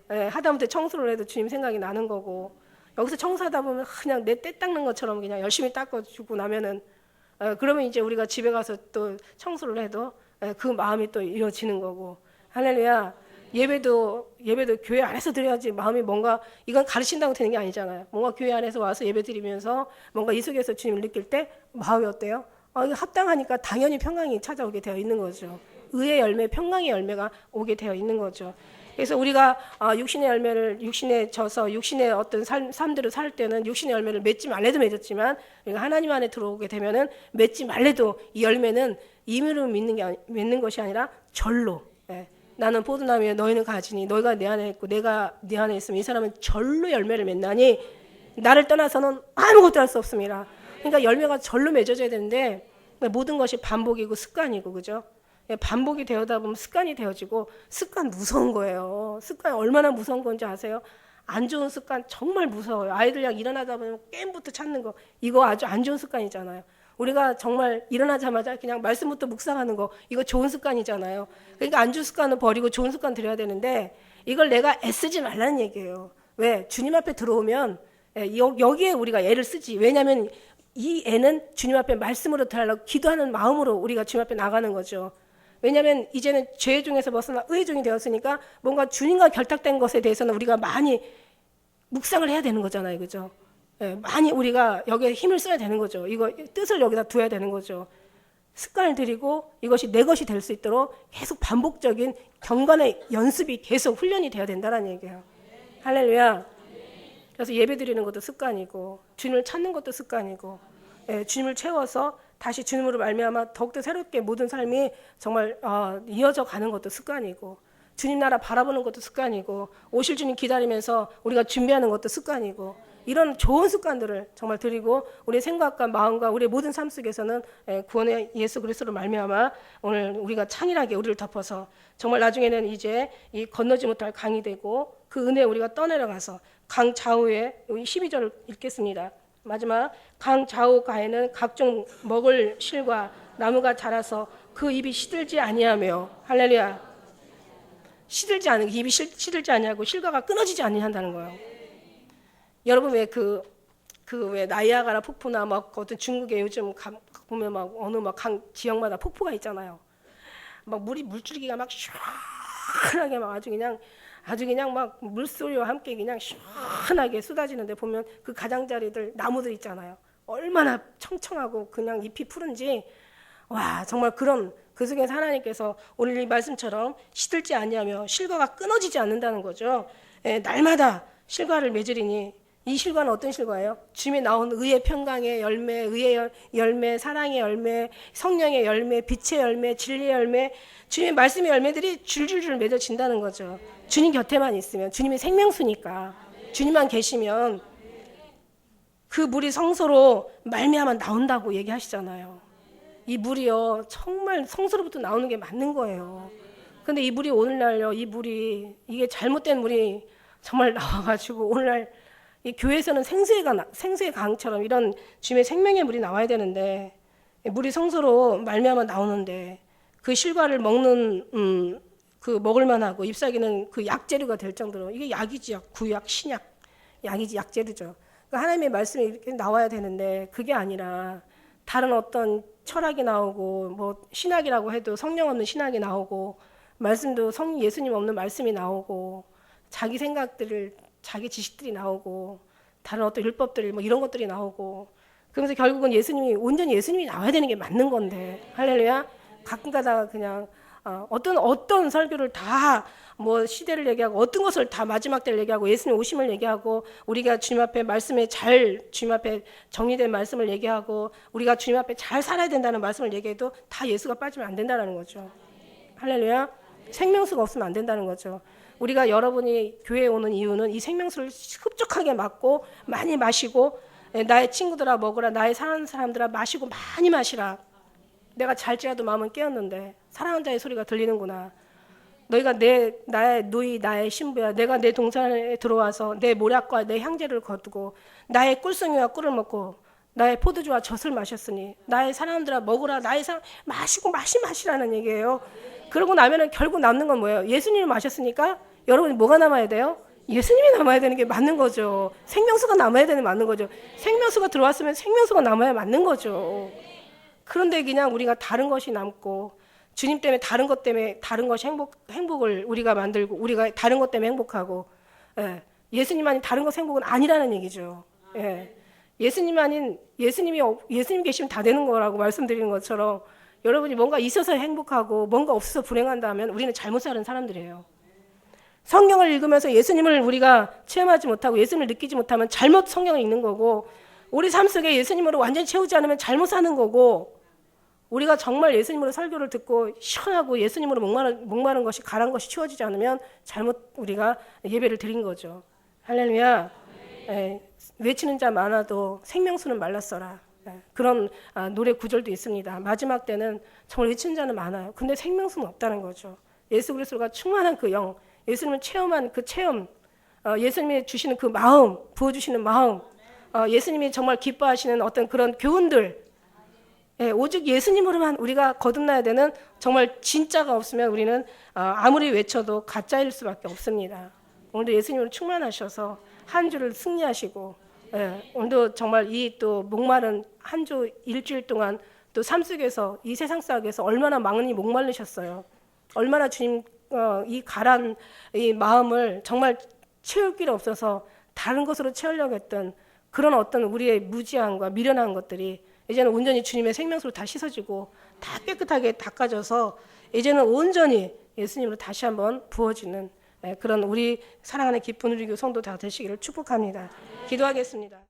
하다못해 청소를 해도 주님 생각이 나는 거고 여기서 청소하다 보면 그냥 내 때 닦는 것처럼 그냥 열심히 닦아주고 나면은 그러면 이제 우리가 집에 가서 또 청소를 해도 그 마음이 또 이루어지는 거고 할렐루야. 예배도 교회 안에서 드려야지 마음이 뭔가 이건 가르친다고 되는 게 아니잖아요. 뭔가 교회 안에서 와서 예배 드리면서 뭔가 이 속에서 주님을 느낄 때 마음이 어때요? 이거 합당하니까 당연히 평강이 찾아오게 되어 있는 거죠. 의의 열매, 평강의 열매가 오게 되어 있는 거죠. 그래서 우리가 육신의 열매를 육신에 져서 육신의 어떤 삶들을 살 때는 육신의 열매를 맺지 말래도 맺었지만 우리가 하나님 안에 들어오게 되면은 맺지 말래도 이 열매는 임의로 맺는 것이 아니라 절로. 나는 포도나무에 너희는 가지니 너희가 내 안에 있고 내가 네 안에 있으면 이 사람은 절로 열매를 맺나니 나를 떠나서는 아무것도 할 수 없습니다. 그러니까 열매가 절로 맺어져야 되는데 모든 것이 반복이고 습관이고 그죠? 반복이 되어다 보면 습관이 되어지고 습관 무서운 거예요. 습관이 얼마나 무서운 건지 아세요? 안 좋은 습관 정말 무서워요. 아이들 일어나다 보면 게임부터 찾는 거 이거 아주 안 좋은 습관이잖아요. 우리가 정말 일어나자마자 그냥 말씀부터 묵상하는 거 이거 좋은 습관이잖아요. 그러니까 안 좋은 습관은 버리고 좋은 습관 들여야 되는데 이걸 내가 애쓰지 말라는 얘기예요. 왜? 주님 앞에 들어오면 여기에 우리가 애를 쓰지. 왜냐하면 이 애는 주님 앞에 말씀으로 들어가려고 기도하는 마음으로 우리가 주님 앞에 나가는 거죠. 왜냐하면 이제는 죄 중에서 벗어나 의의 종이 되었으니까 뭔가 주님과 결탁된 것에 대해서는 우리가 많이 묵상을 해야 되는 거잖아요. 그죠? 많이 우리가 여기에 힘을 써야 되는 거죠. 이거 뜻을 여기다 둬야 되는 거죠. 습관을 들이고 이것이 내 것이 될 수 있도록 계속 반복적인 경건의 연습이 계속 훈련이 돼야 된다는 얘기예요. 할렐루야. 그래서 예배 드리는 것도 습관이고 주님을 찾는 것도 습관이고 주님을 채워서 다시 주님으로 말미암아 더욱더 새롭게 모든 삶이 정말 이어져 가는 것도 습관이고 주님 나라 바라보는 것도 습관이고 오실 주님 기다리면서 우리가 준비하는 것도 습관이고 이런 좋은 습관들을 정말 드리고 우리의 생각과 마음과 우리의 모든 삶 속에서는 구원의 예수 그리스도로 말미암아 오늘 우리가 창일하게 우리를 덮어서 정말 나중에는 이제 이 건너지 못할 강이 되고 그 은혜에 우리가 떠내려가서 강 좌우에 12절을 읽겠습니다. 마지막 강 좌우 가에는 각종 먹을 실과 나무가 자라서 그 입이 시들지 아니하며 할렐루야. 시들지 않은 입이 시들지 아니하고 실과가 끊어지지 아니한다는 거예요. 여러분 왜 왜 나이아가라 폭포나 막 어떤 중국에 요즘 보면 막 어느 막 강 지역마다 폭포가 있잖아요. 막 물줄기가 막 슉 시원하게 막 아주 그냥 막 물소리와 함께 그냥 시원하게 쏟아지는데 보면 그 가장자리들 나무들 있잖아요. 얼마나 청청하고 그냥 잎이 푸른지 와 정말 그런 그 속에서 하나님께서 오늘 이 말씀처럼 시들지 아니하며 실과가 끊어지지 않는다는 거죠. 예, 날마다 실과를 맺으리니 이 실과는 어떤 실과예요? 주님이 나온 의의 평강의 열매, 의의 열매, 사랑의 열매, 성령의 열매, 빛의 열매, 진리의 열매, 주님의 말씀의 열매들이 줄줄줄 맺어진다는 거죠. 주님 곁에만 있으면, 주님이 생명수니까, 주님만 계시면 그 물이 성소로 말미암아 나온다고 얘기하시잖아요. 이 물이요 정말 성소로부터 나오는 게 맞는 거예요. 근데 이 물이 오늘날요 이 물이 이게 잘못된 물이 정말 나와가지고 오늘날 이 교회에서는 생수의 강처럼 이런 주님의 생명의 물이 나와야 되는데 물이 성소로 말미암아 나오는데 그 실과를 먹는 그 먹을 만하고 잎사귀는 그 약재료가 될 정도로 이게 약이지 구약 신약 약이지 약재료죠. 그러니까 하나님의 말씀이 이렇게 나와야 되는데 그게 아니라 다른 어떤 철학이 나오고 뭐 신학이라고 해도 성령 없는 신학이 나오고 말씀도 예수님 없는 말씀이 나오고 자기 생각들을 자기 지식들이 나오고 다른 어떤 율법들 뭐 이런 것들이 나오고 그러면서 결국은 온전히 예수님이 나와야 되는 게 맞는 건데 할렐루야. 가끔가다 그냥 어떤 설교를 다 뭐 시대를 얘기하고 어떤 것을 다 마지막 때를 얘기하고 예수님 오심을 얘기하고 우리가 주님 앞에 말씀에 주님 앞에 정리된 말씀을 얘기하고 우리가 주님 앞에 잘 살아야 된다는 말씀을 얘기해도 다 예수가 빠지면 안 된다는 거죠. 할렐루야. 생명수가 없으면 안 된다는 거죠. 우리가 여러분이 교회에 오는 이유는 이 생명수를 흡족하게 맞고 많이 마시고 나의 친구들아 먹으라 나의 사랑하는 사람들아 마시고 많이 마시라. 내가 잘지라도 마음은 깨었는데 사랑하는 자의 소리가 들리는구나. 너희가 나의 누이 나의 신부야. 내가 내 동산에 들어와서 내 모략과 내 향제를 거두고 나의 꿀송이와 꿀을 먹고 나의 포도주와 젖을 마셨으니 나의 사람들아 먹으라 나의 사람 마시고 마시라는 얘기예요. 그러고 나면은 결국 남는 건 뭐예요? 예수님을 마셨으니까 여러분이 뭐가 남아야 돼요? 예수님이 남아야 되는 게 맞는 거죠. 생명수가 남아야 되는 게 맞는 거죠. 생명수가 들어왔으면 생명수가 남아야 맞는 거죠. 그런데 그냥 우리가 다른 것이 남고 주님 때문에 다른 것 때문에 다른 것이 행복을 우리가 만들고 우리가 다른 것 때문에 행복하고 예수님만이 다른 것 행복은 아니라는 얘기죠. 예수님 계시면 다 되는 거라고 말씀드리는 것처럼 여러분이 뭔가 있어서 행복하고 뭔가 없어서 불행한다면 우리는 잘못 사는 사람들이에요. 성경을 읽으면서 예수님을 우리가 체험하지 못하고 예수님을 느끼지 못하면 잘못 성경을 읽는 거고 우리 삶 속에 예수님으로 완전히 채우지 않으면 잘못 사는 거고 우리가 정말 예수님으로 설교를 듣고 시원하고 예수님으로 목마른 것이 가란 것이 치워지지 않으면 잘못 우리가 예배를 드린 거죠. 할렐루야. 외치는 자 많아도 생명수는 말랐어라. 그런 노래 구절도 있습니다. 마지막 때는 정말 외치는 자는 많아요. 근데 생명수는 없다는 거죠. 예수 그리스도가 충만한 그 영, 예수님을 체험한 그 체험, 예수님이 주시는 그 마음, 부어주시는 마음, 예수님이 정말 기뻐하시는 어떤 그런 교훈들 오직 예수님으로만 우리가 거듭나야 되는 정말 진짜가 없으면 우리는 아무리 외쳐도 가짜일 수밖에 없습니다. 오늘도 예수님으로 충만하셔서 한 주를 승리하시고 오늘도 정말 이 또 목마른 한 주 일주일 동안 또 삶 속에서 이 세상 속에서 얼마나 많이 목마르셨어요. 얼마나 주님 이 가란 이 마음을 정말 채울 길 없어서 다른 것으로 채우려고 했던 그런 어떤 우리의 무지함과 미련한 것들이 이제는 온전히 주님의 생명수로 다 씻어지고 다 깨끗하게 닦아져서 이제는 온전히 예수님으로 다시 한번 부어지는 그런 우리 사랑하는 기쁜 우리 성도 다 되시기를 축복합니다. 기도하겠습니다.